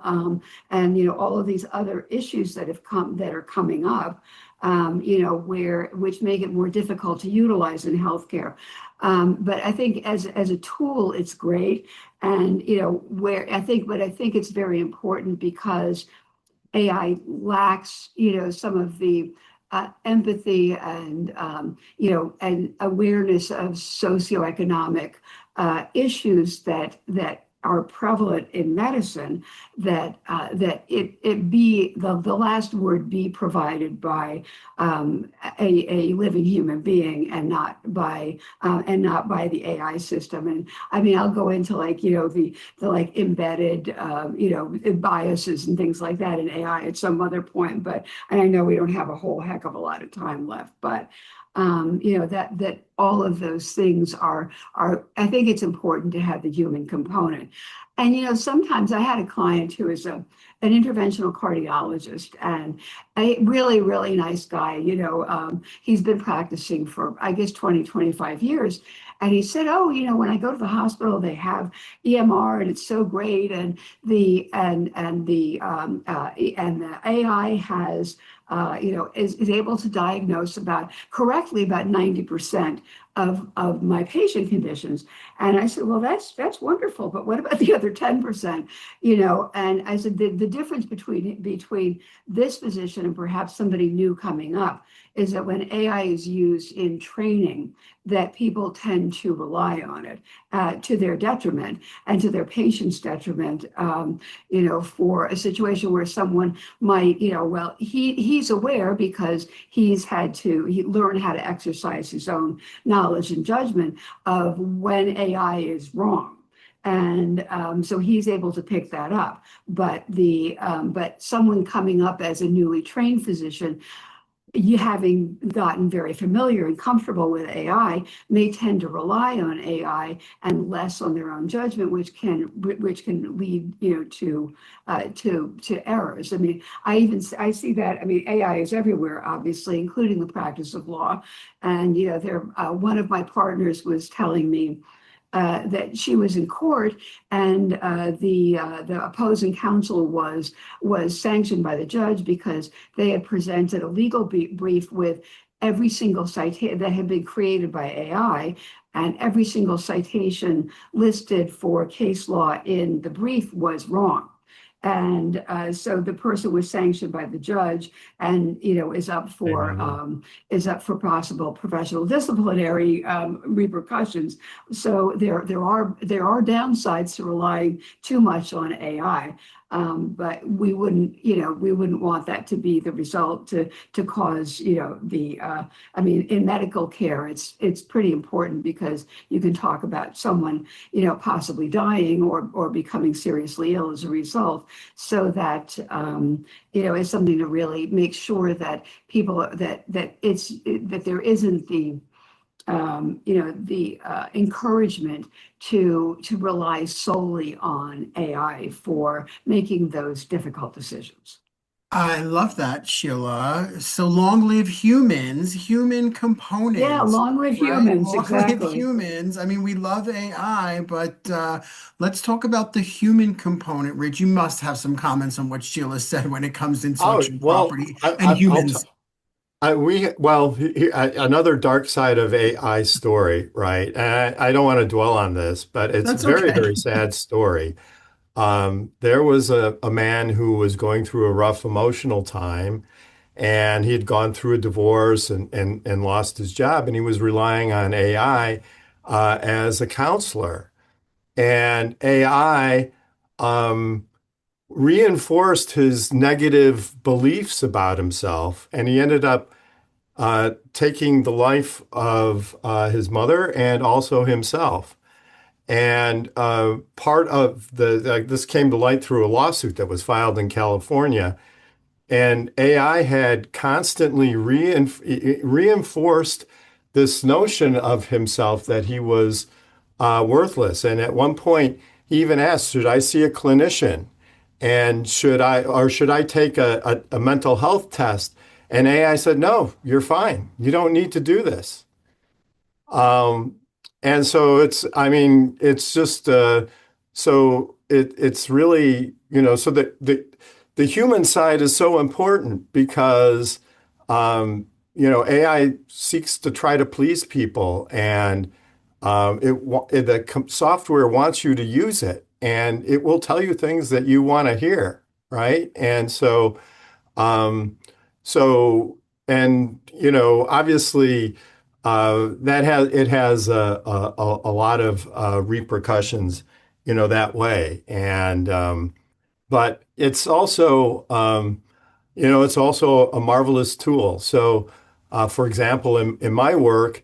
and all of these other issues that are coming up, which make it more difficult to utilize in healthcare. But I think as a tool, it's great. And, but I think it's very important because AI lacks, some of the empathy and, and awareness of socioeconomic issues that are prevalent in medicine, that it be the last word be provided by a living human being and not by the AI system. And I mean, I'll go into the like embedded biases and things like that in AI at some other point, but and I know we don't have a whole heck of a lot of time left, but that all of those things are I think it's important to have the human component. And sometimes I had a client who is an interventional cardiologist and a really, really nice guy. He's been practicing for, I guess, 25 years. And he said, oh, when I go to the hospital, they have EMR and it's so great. And the AI has, is able to diagnose correctly about 90% of my patient conditions. And I said, well, that's wonderful, but what about the other 10%? And I said, the difference between this physician and perhaps somebody new coming up is that when AI is used in training, that people tend to rely on it to their detriment and to their patient's detriment, for a situation where someone might, well, he's aware because he learned how to exercise his own knowledge and judgment of when AI is wrong. And so he's able to pick that up. But but someone coming up as a newly trained physician, you having gotten very familiar and comfortable with AI, may tend to rely on AI and less on their own judgment, which can lead to errors. I mean, I see that. I mean, AI is everywhere, obviously, including the practice of law. And one of my partners was telling me that she was in court, and the opposing counsel was sanctioned by the judge because they had presented a legal brief with every single citation that had been created by AI, and every single citation listed for case law in the brief was wrong. And so the person was sanctioned by the judge, and is up for possible professional disciplinary repercussions. So there are downsides to relying too much on AI. But we wouldn't want that to be the result to cause, I mean, in medical care, it's pretty important because you can talk about someone, possibly dying or becoming seriously ill as a result. So that, it's something to really make sure that people, that there isn't the encouragement to rely solely on AI for making those difficult decisions.
I love that, Sheila. So long live humans, human
Yeah,
components,
long live
right?
humans,
Long live
exactly.
humans. I mean, we love AI, but let's talk about the human component. Rich, you must have some comments on what Sheila said when it comes to
Oh,
intellectual
well,
property and
I'll tell.
humans.
Another dark side of AI story, right? And I don't want to dwell on this, but it's a
That's
very,
okay.
very sad story. There was a man who was going through a rough emotional time, and he had gone through a divorce and lost his job, and he was relying on AI as a counselor. And AI um, reinforced his negative beliefs about himself, and he ended up taking the life of his mother and also himself. And part of this came to light through a lawsuit that was filed in California. And AI had constantly reinforced this notion of himself that he was worthless. And at one point, he even asked, "Should I see a clinician? And should I take a mental health test?" And AI said, "No, you're fine. You don't need to do this." Um, and so I mean, it's just, it's really, so the human side is so important because, AI seeks to try to please people, and the software wants you to use it, and it will tell you things that you want to hear, right? And um, so, obviously, it has a lot of repercussions, that way, and but it's also a marvelous tool. So, for example, in my work,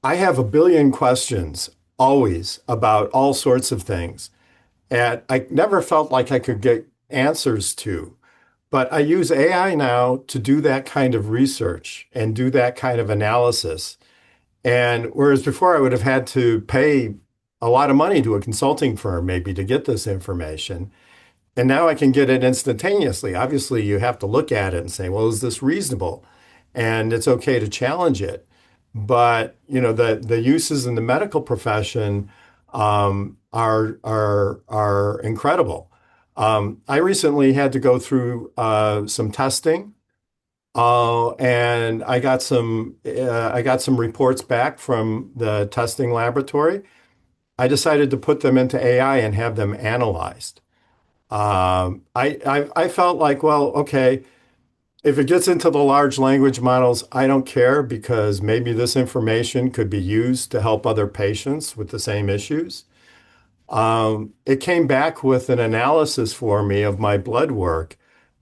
I have a billion questions always about all sorts of things, and I never felt like I could get answers to. But I use AI now to do that kind of research and do that kind of analysis. And whereas before I would have had to pay a lot of money to a consulting firm maybe to get this information, and now I can get it instantaneously. Obviously, you have to look at it and say, well, is this reasonable? And it's okay to challenge it. But the uses in the medical profession are incredible. I recently had to go through some testing, and I got some reports back from the testing laboratory. I decided to put them into AI and have them analyzed. I felt like, well, okay, if it gets into the large language models, I don't care because maybe this information could be used to help other patients with the same issues. It came back with an analysis for me of my blood work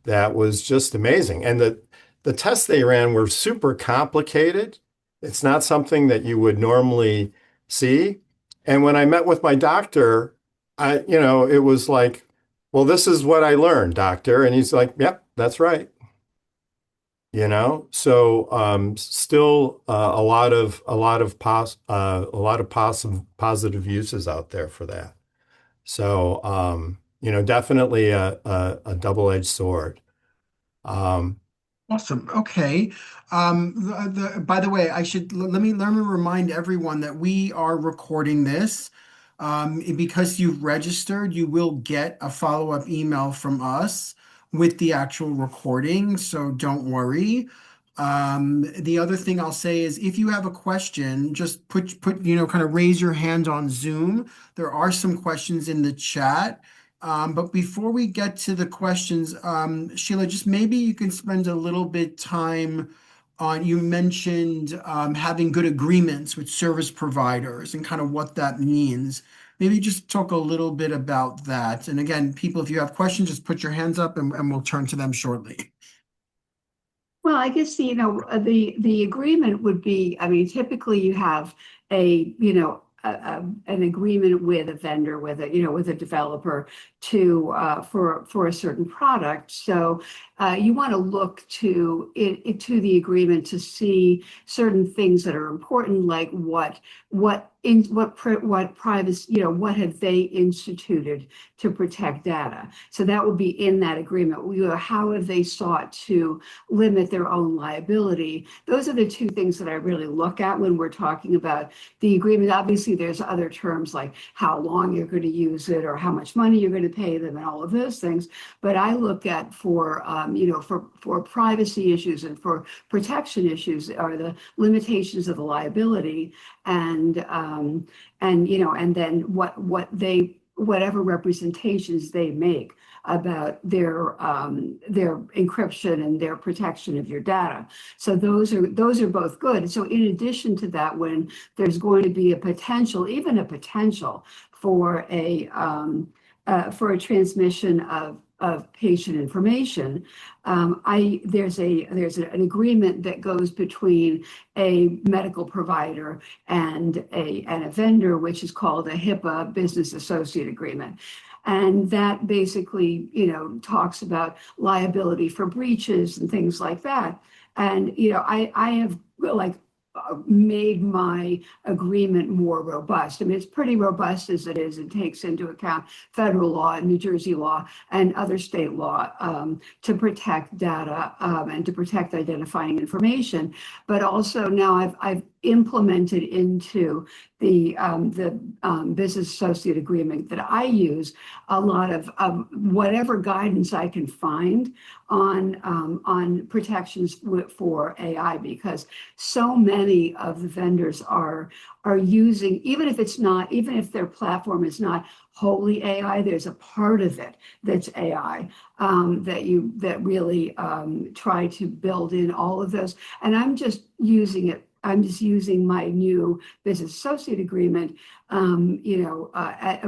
that was just amazing. And the tests they ran were super complicated. It's not something that you would normally see. And when I met with my doctor, it was like, well, this is what I learned, doctor. And he's like, yep, that's right. So still a lot of positive uses out there for that. So, definitely a double-edged sword. Um,
Awesome. Okay. By the way, let me remind everyone that we are recording this. Because you've registered, you will get a follow-up email from us with the actual recording, so don't worry. The other thing I'll say is if you have a question, just kind of raise your hand on Zoom. There are some questions in the chat. But before we get to the questions, Sheila, just maybe you can spend a little bit time on, you mentioned having good agreements with service providers and kind of what that means. Maybe just talk a little bit about that. And again, people, if you have questions, just put your hands up and we'll turn to them shortly.
Well, I guess, the agreement would be, I mean, typically you have an agreement with a vendor, with a developer for a certain product. So you want to look to to the agreement to see certain things that are important, like what privacy, what have they instituted to protect data. So that will be in that agreement. How have they sought to limit their own liability? Those are the two things that I really look at when we're talking about the agreement. Obviously, there's other terms like how long you're going to use it or how much money you're going to pay them and all of those things. But I look at for privacy issues and for protection issues are the limitations of the liability and then whatever representations they make about their encryption and their protection of your data. So those are both good. So in addition to that, when there's going to be a potential for a transmission of patient information, there's an agreement that goes between a medical provider and a vendor, which is called a HIPAA Business Associate Agreement. And that basically, talks about liability for breaches and things like that. And, I have made my agreement more robust. I mean, it's pretty robust as it is. It takes into account federal law, New Jersey law, and other state law to protect data and to protect identifying information. But also now I've implemented into the business associate agreement that I use a lot of whatever guidance I can find on protections for AI, because so many of the vendors are using, even if their platform is not wholly AI, there's a part of it that's AI that really try to build in all of those. And I'm just using my new business associate agreement,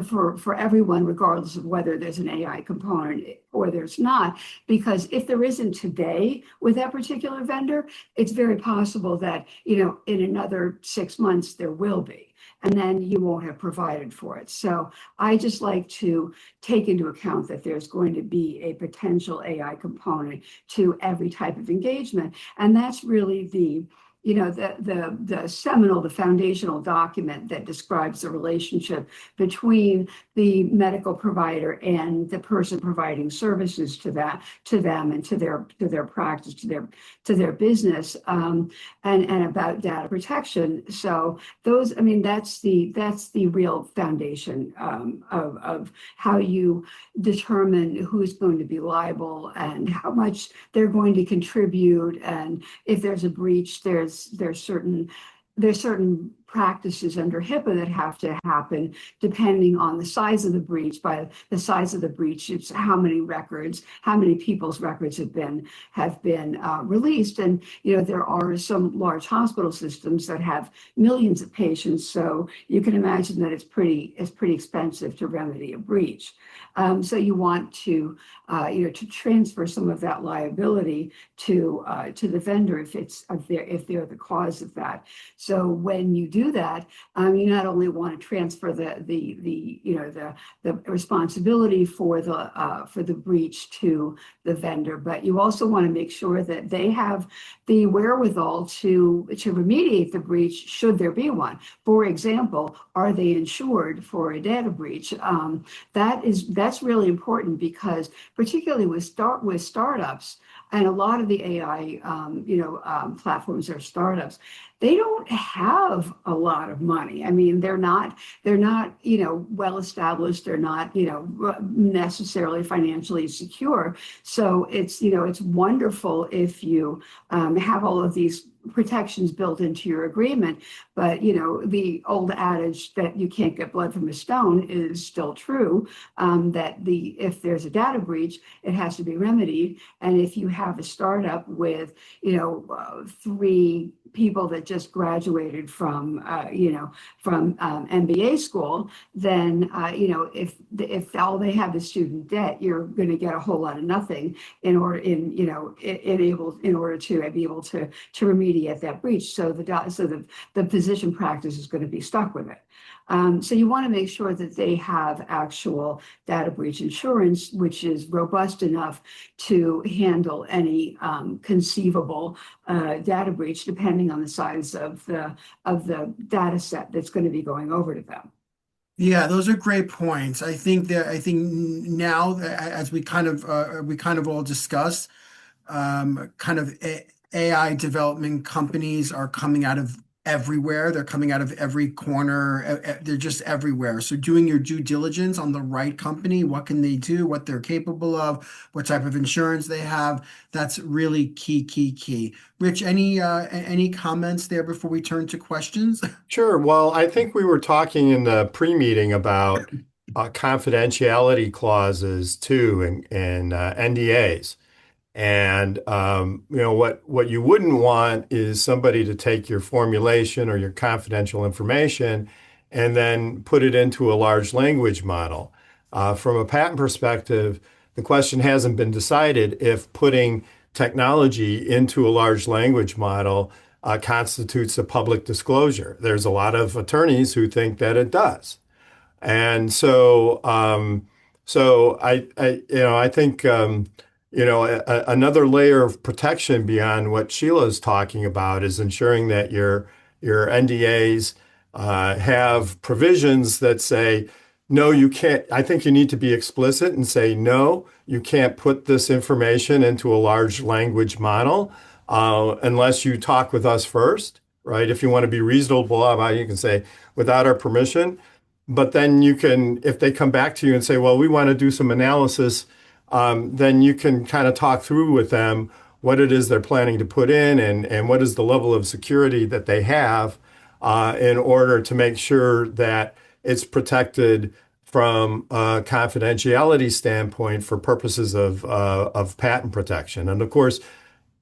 for everyone, regardless of whether there's an AI component or there's not. Because if there isn't today with that particular vendor, it's very possible that, in another 6 months, there will be. And then you won't have provided for it. So I just like to take into account that there's going to be a potential AI component to every type of engagement. And that's really the foundational document that describes the relationship between the medical provider and the person providing services to them and to their practice, to their business, and about data protection. So that's the real foundation of how you determine who's going to be liable and how much they're going to contribute, and if there's a breach, there's certain practices under HIPAA that have to happen depending on the size of the breach. By the size of the breach, it's how many people's records have been released. And there are some large hospital systems that have millions of patients, so you can imagine that it's pretty expensive to remedy a breach. So you want to transfer some of that liability to the vendor if they're the cause of that. So when you do that, you not only want to transfer the responsibility for the breach to the vendor, but you also want to make sure that they have the wherewithal to remediate the breach should there be one. For example, are they insured for a data breach? That's really important, because particularly with startups, and a lot of the AI platforms are startups, they don't have a lot of money. I mean, they're not well established. They're not necessarily financially secure. So it's wonderful if you have all of these protections built into your agreement, but the old adage that you can't get blood from a stone is still true. That if there's a data breach, it has to be remedied. And if you have a startup with 3 people that just graduated from, from MBA school, then, if all they have is student debt, you're going to get a whole lot of nothing in order to be able to remediate that breach. So the physician practice is going to be stuck with it. So you want to make sure that they have actual data breach insurance, which is robust enough to handle any conceivable data breach, depending on the size of the data set that's going to be going over to them.
Yeah, those are great points. I think now as we kind of all discuss, AI development companies are coming out of everywhere. They're coming out of every corner. They're just everywhere. So doing your due diligence on the right company, what can they do, what they're capable of, what type of insurance they have, that's really key. Rich, any comments there before we turn to questions?
Sure. Well, I think we were talking in the pre-meeting about confidentiality clauses too, and NDAs. And what you wouldn't want is somebody to take your formulation or your confidential information and then put it into a large language model. From a patent perspective, the question hasn't been decided if putting technology into a large language model constitutes a public disclosure. There's a lot of attorneys who think that it does. And I think, another layer of protection beyond what Sheila's talking about is ensuring that your NDAs have provisions that say, no, you can't. I think you need to be explicit and say, no, you can't put this information into a large language model unless you talk with us first, right? If you want to be reasonable about it, you can say, without our permission. But then you can, if they come back to you and say, well, we want to do some analysis, then you can kind of talk through with them what it is they're planning to put in and what is the level of security that they have in order to make sure that it's protected from a confidentiality standpoint for purposes of patent protection. And of course,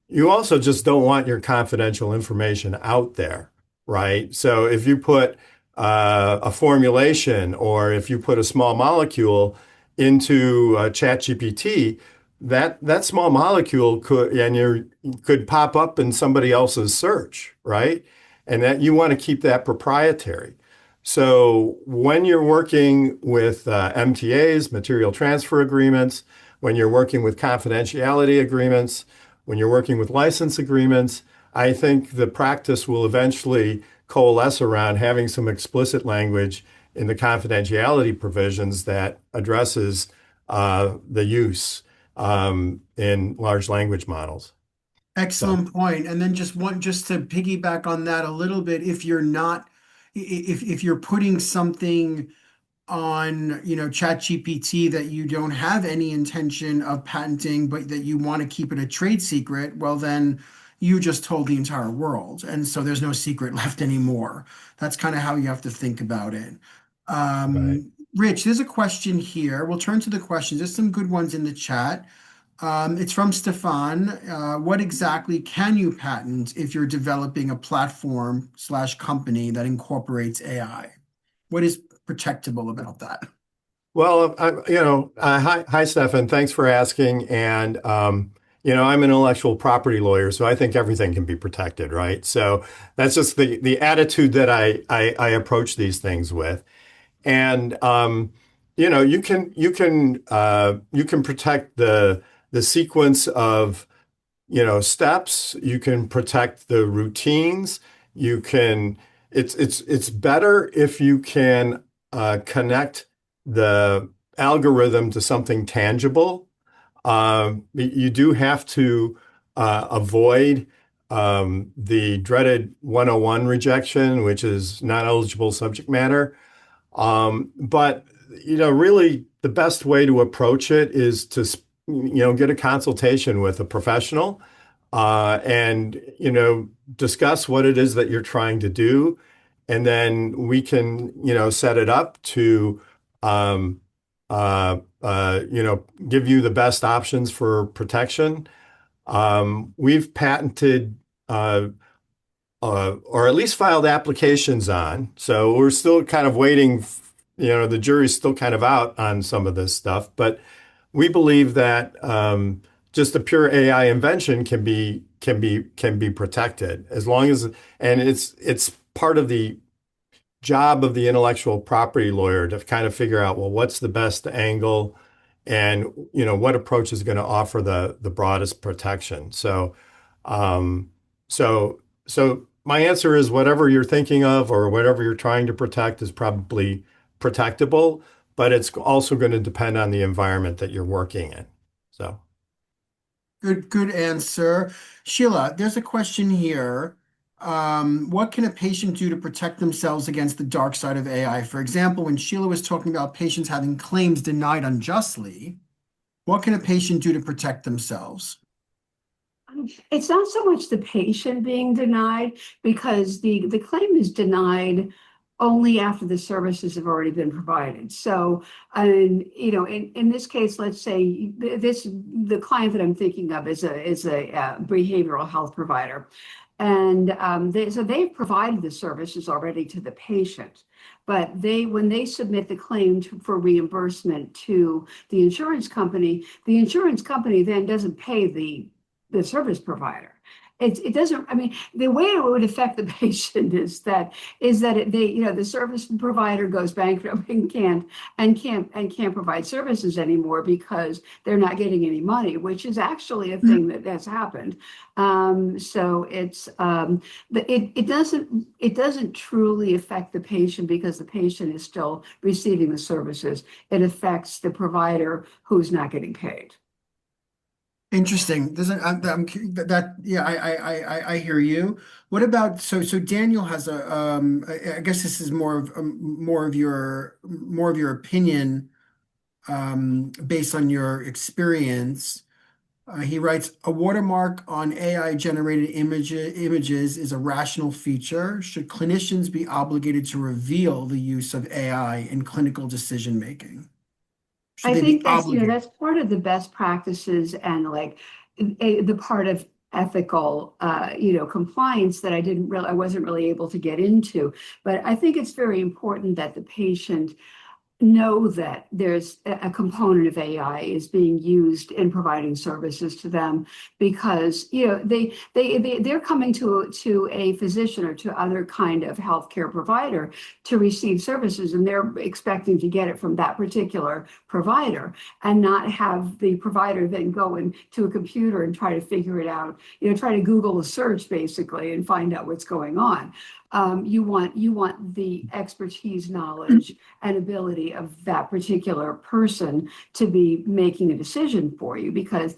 you also just don't want your confidential information out there, right? So if you put a formulation or if you put a small molecule into ChatGPT, that small molecule could pop up in somebody else's search, right? And that you want to keep that proprietary. So when you're working with MTAs, material transfer agreements, when you're working with confidentiality agreements, when you're working with license agreements, I think the practice will eventually coalesce around having some explicit language in the confidentiality provisions that addresses the use in large language models. So,
Excellent point. And then just to piggyback on that a little bit, if you're not, if you're putting something on, ChatGPT that you don't have any intention of patenting, but that you want to keep it a trade secret, well, then you just told the entire world. And so there's no secret left anymore. That's kind of how you have to think about it.
right.
Rich, there's a question here. We'll turn to the questions. There's some good ones in the chat. It's from Stefan. What exactly can you patent if you're developing a platform/company that incorporates AI? What is protectable about that?
Well, hi, Stefan. Thanks for asking. And, I'm an intellectual property lawyer, so I think everything can be protected, right? So that's just the attitude that I approach these things with. And, you can protect the sequence of steps. You can protect the routines. You can. It's better if you can connect the algorithm to something tangible. You do have to avoid the dreaded 101 rejection, which is not eligible subject matter. But really, the best way to approach it is to get a consultation with a professional and discuss what it is that you're trying to do, and then we can set it up to um, give you the best options for protection. We've patented or at least filed applications on. So we're still kind of waiting, the jury's still kind of out on some of this stuff, but we believe that just a pure AI invention can be protected as long as, and it's part of the job of the intellectual property lawyer to kind of figure out, well, what's the best angle and what approach is going to offer the broadest protection. Um, so so my answer is whatever you're thinking of or whatever you're trying to protect is probably protectable, but it's also going to depend on the environment that you're working in. So
Good answer. Sheila, there's a question here. What can a patient do to protect themselves against the dark side of AI? For example, when Sheila was talking about patients having claims denied unjustly, what can a patient do to protect themselves?
It's not so much the patient being denied because the claim is denied only after the services have already been provided. So, and in this case, let's say the client that I'm thinking of is a behavioral health provider, and they've provided the services already to the patient. But when they submit the claim for reimbursement to the insurance company then doesn't pay the service provider. It doesn't, I mean, the way it would affect the patient the service provider goes bankrupt and can't provide services anymore because they're not getting any money, which is actually a thing that's happened. So it doesn't truly affect the patient because the patient is still receiving the services. It affects the provider who's not getting paid.
Interesting. Yeah, I hear you. What about so Daniel has I guess this is more of your opinion based on your experience. He writes, a watermark on AI generated images is a rational feature. Should clinicians be obligated to reveal the use of AI in clinical decision making? Should
I
they be
think
obligated?
that's part of the best practices and like the part of ethical, compliance that I wasn't really able to get into. But I think it's very important that the patient know that there's a component of AI is being used in providing services to them because they're coming to a physician or to other kind of healthcare provider to receive services and they're expecting to get it from that particular provider and not have the provider then go into a computer and try to figure it out, try to Google a search basically and find out what's going on. You want the expertise, knowledge, and ability of that particular person to be making a decision for you because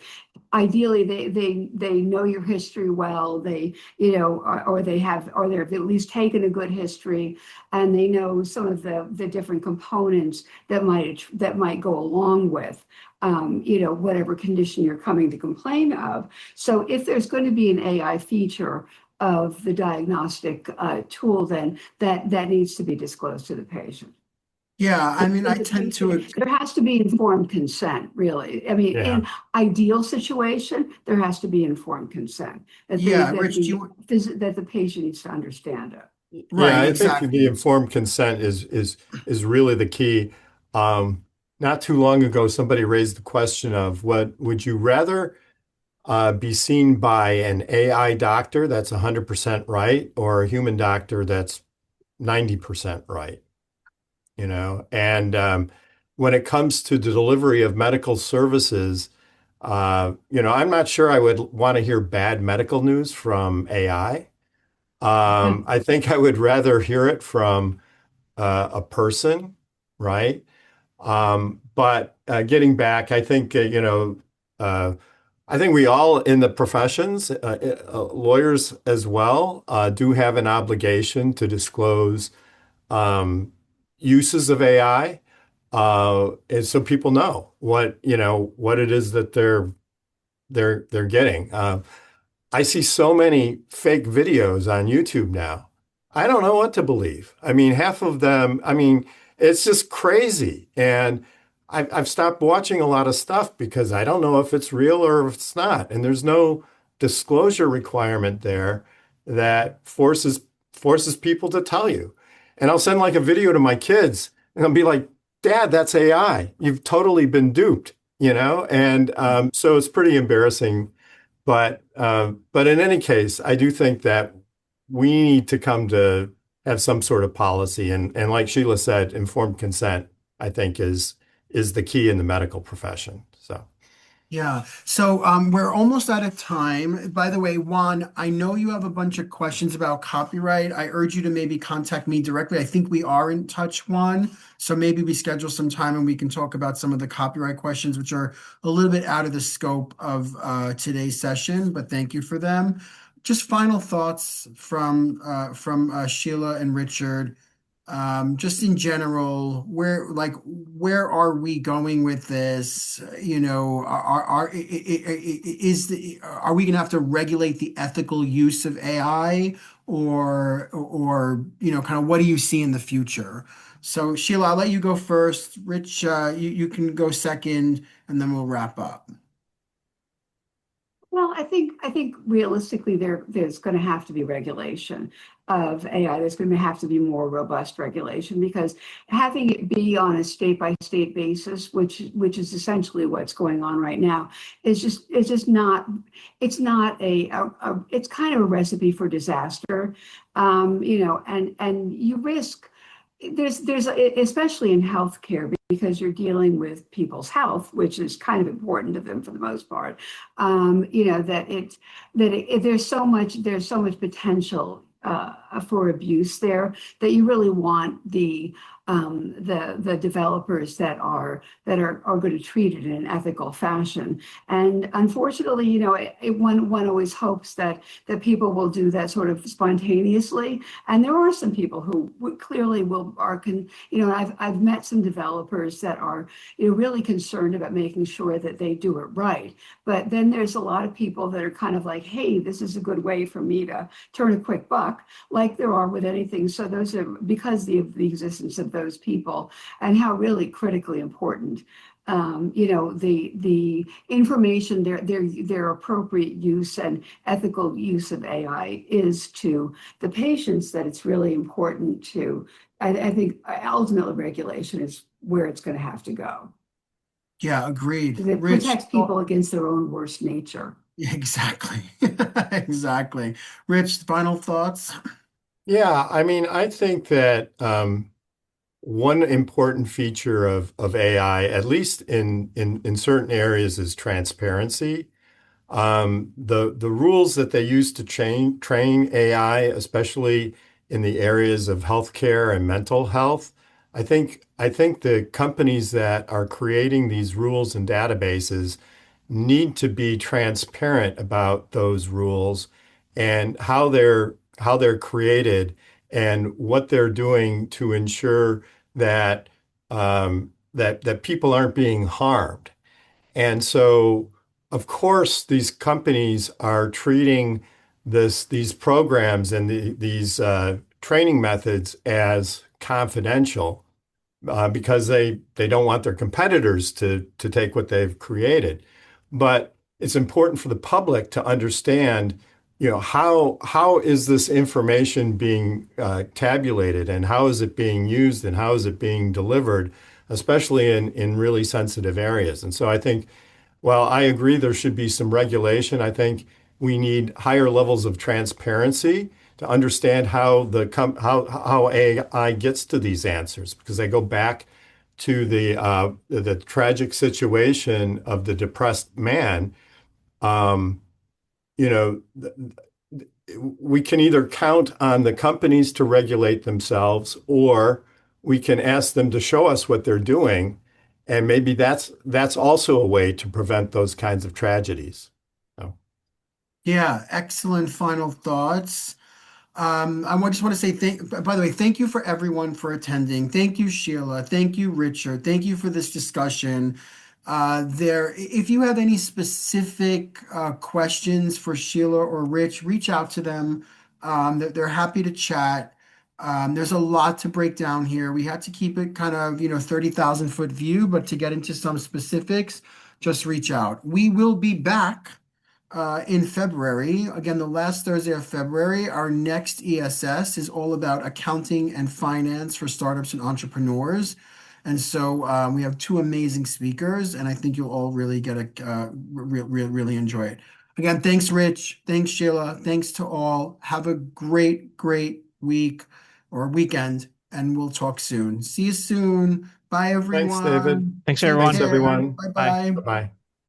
ideally they know your history well, or they've at least taken a good history and they know some of the different components that might go along with whatever condition you're coming to complain of. So if there's going to be an AI feature of the diagnostic tool, then that needs to be disclosed to the patient.
Yeah, I mean, I tend to.
There has to be informed consent, really. I mean,
yeah.
in ideal situation, there has to be informed consent
Yeah, Rich,
that the patient needs to understand it.
Yeah,
right,
I think the
exactly.
informed consent is really the key. Not too long ago, somebody raised the question of what would you rather be seen by an AI doctor that's 100% right or a human doctor that's 90% right? And when it comes to the delivery of medical services, I'm not sure I would want to hear bad medical news from AI. I think I would rather hear it from a person, right? But getting back, I think, I think we all in the professions, lawyers as well, do have an obligation to disclose uses of AI, and so people know what it is that they're getting. I see so many fake videos on YouTube now. I don't know what to believe. I mean, half of them, I mean, it's just crazy. And I've stopped watching a lot of stuff because I don't know if it's real or if it's not. And there's no disclosure requirement there. that forces people to tell you. And I'll send like a video to my kids and I'll be like, Dad, that's AI. You've totally been duped, you know? And so it's pretty embarrassing. But in any case, I do think that we need to come to have some sort of policy. And like Sheila said, informed consent, I think, is the key in the medical profession. So.
Yeah. So we're almost out of time. By the way, Juan, I know you have a bunch of questions about copyright. I urge you to maybe contact me directly. I think we are in touch, Juan. So maybe we schedule some time and we can talk about some of the copyright questions, which are a little bit out of the scope of today's session, but thank you for them. Just final thoughts from Sheila and Richard. Just in general, where are we going with this? You know, are we going to have to regulate the ethical use of AI, or kind of what do you see in the future? So Sheila, I'll let you go first. Rich, you can go second, and then we'll wrap up.
Well, I think realistically there's going to have to be regulation of AI. There's going to have to be more robust regulation because having it be on a state by state basis, which is essentially what's going on right now, is just not it's not it's kind of a recipe for disaster. And you risk there's especially in healthcare because you're dealing with people's health, which is kind of important to them for the most part. There's so much potential for abuse there that you really want the developers that are going to treat it in an ethical fashion. And unfortunately, one always hopes that people will do that sort of spontaneously. And there are some people who clearly I've met some developers that are really concerned about making sure that they do it right. But then there's a lot of people that are kind of like, hey, this is a good way for me to turn a quick buck, like there are with anything. So those are because of the existence of those people and how really critically important the information, their appropriate use and ethical use of AI is to the patients, that it's really important to. I think ultimately regulation is where it's going to have to go.
Yeah, agreed.
Because it
Rich,
protects people against their own worst nature.
exactly. Exactly. Rich, final thoughts?
Yeah, I mean, I think that one important feature of AI, at least in certain areas, is transparency. The rules that they use to train AI, especially in the areas of healthcare and mental health, I think the companies that are creating these rules and databases need to be transparent about those rules and how they're created and what they're doing to ensure that that people aren't being harmed. And so, of course, these companies are treating these programs and these training methods as confidential because they don't want their competitors to take what they've created. But it's important for the public to understand, how is this information being tabulated and how is it being used and how is it being delivered, especially in really sensitive areas. And so I think, well, I agree there should be some regulation. I think we need higher levels of transparency to understand how AI gets to these answers, because they go back to the tragic situation of the depressed man. Um, you know, we can either count on the companies to regulate themselves, or we can ask them to show us what they're doing, and maybe that's also a way to prevent those kinds of tragedies. So.
Yeah, excellent final thoughts. Just want to say by the way, thank you for everyone for attending. Thank you, Sheila. Thank you, Richard. Thank you for this discussion. If you have any specific questions for Sheila or Rich, reach out to them. They're happy to chat. There's a lot to break down here. We had to keep it kind of, 30,000-foot view, but to get into some specifics, just reach out. We will be back in February. Again, the last Thursday of February, our next ESS is all about accounting and finance for startups and entrepreneurs. And so we have two amazing speakers, and I think you'll all really really enjoy it. Again, thanks, Rich. Thanks, Sheila. Thanks to all. Have a great week or weekend, and we'll talk soon. See you soon. Bye,
Thanks, David.
everyone.
Thanks,
Take
everyone.
Thanks,
care.
everyone.
Bye.
Bye-bye.
Bye-bye.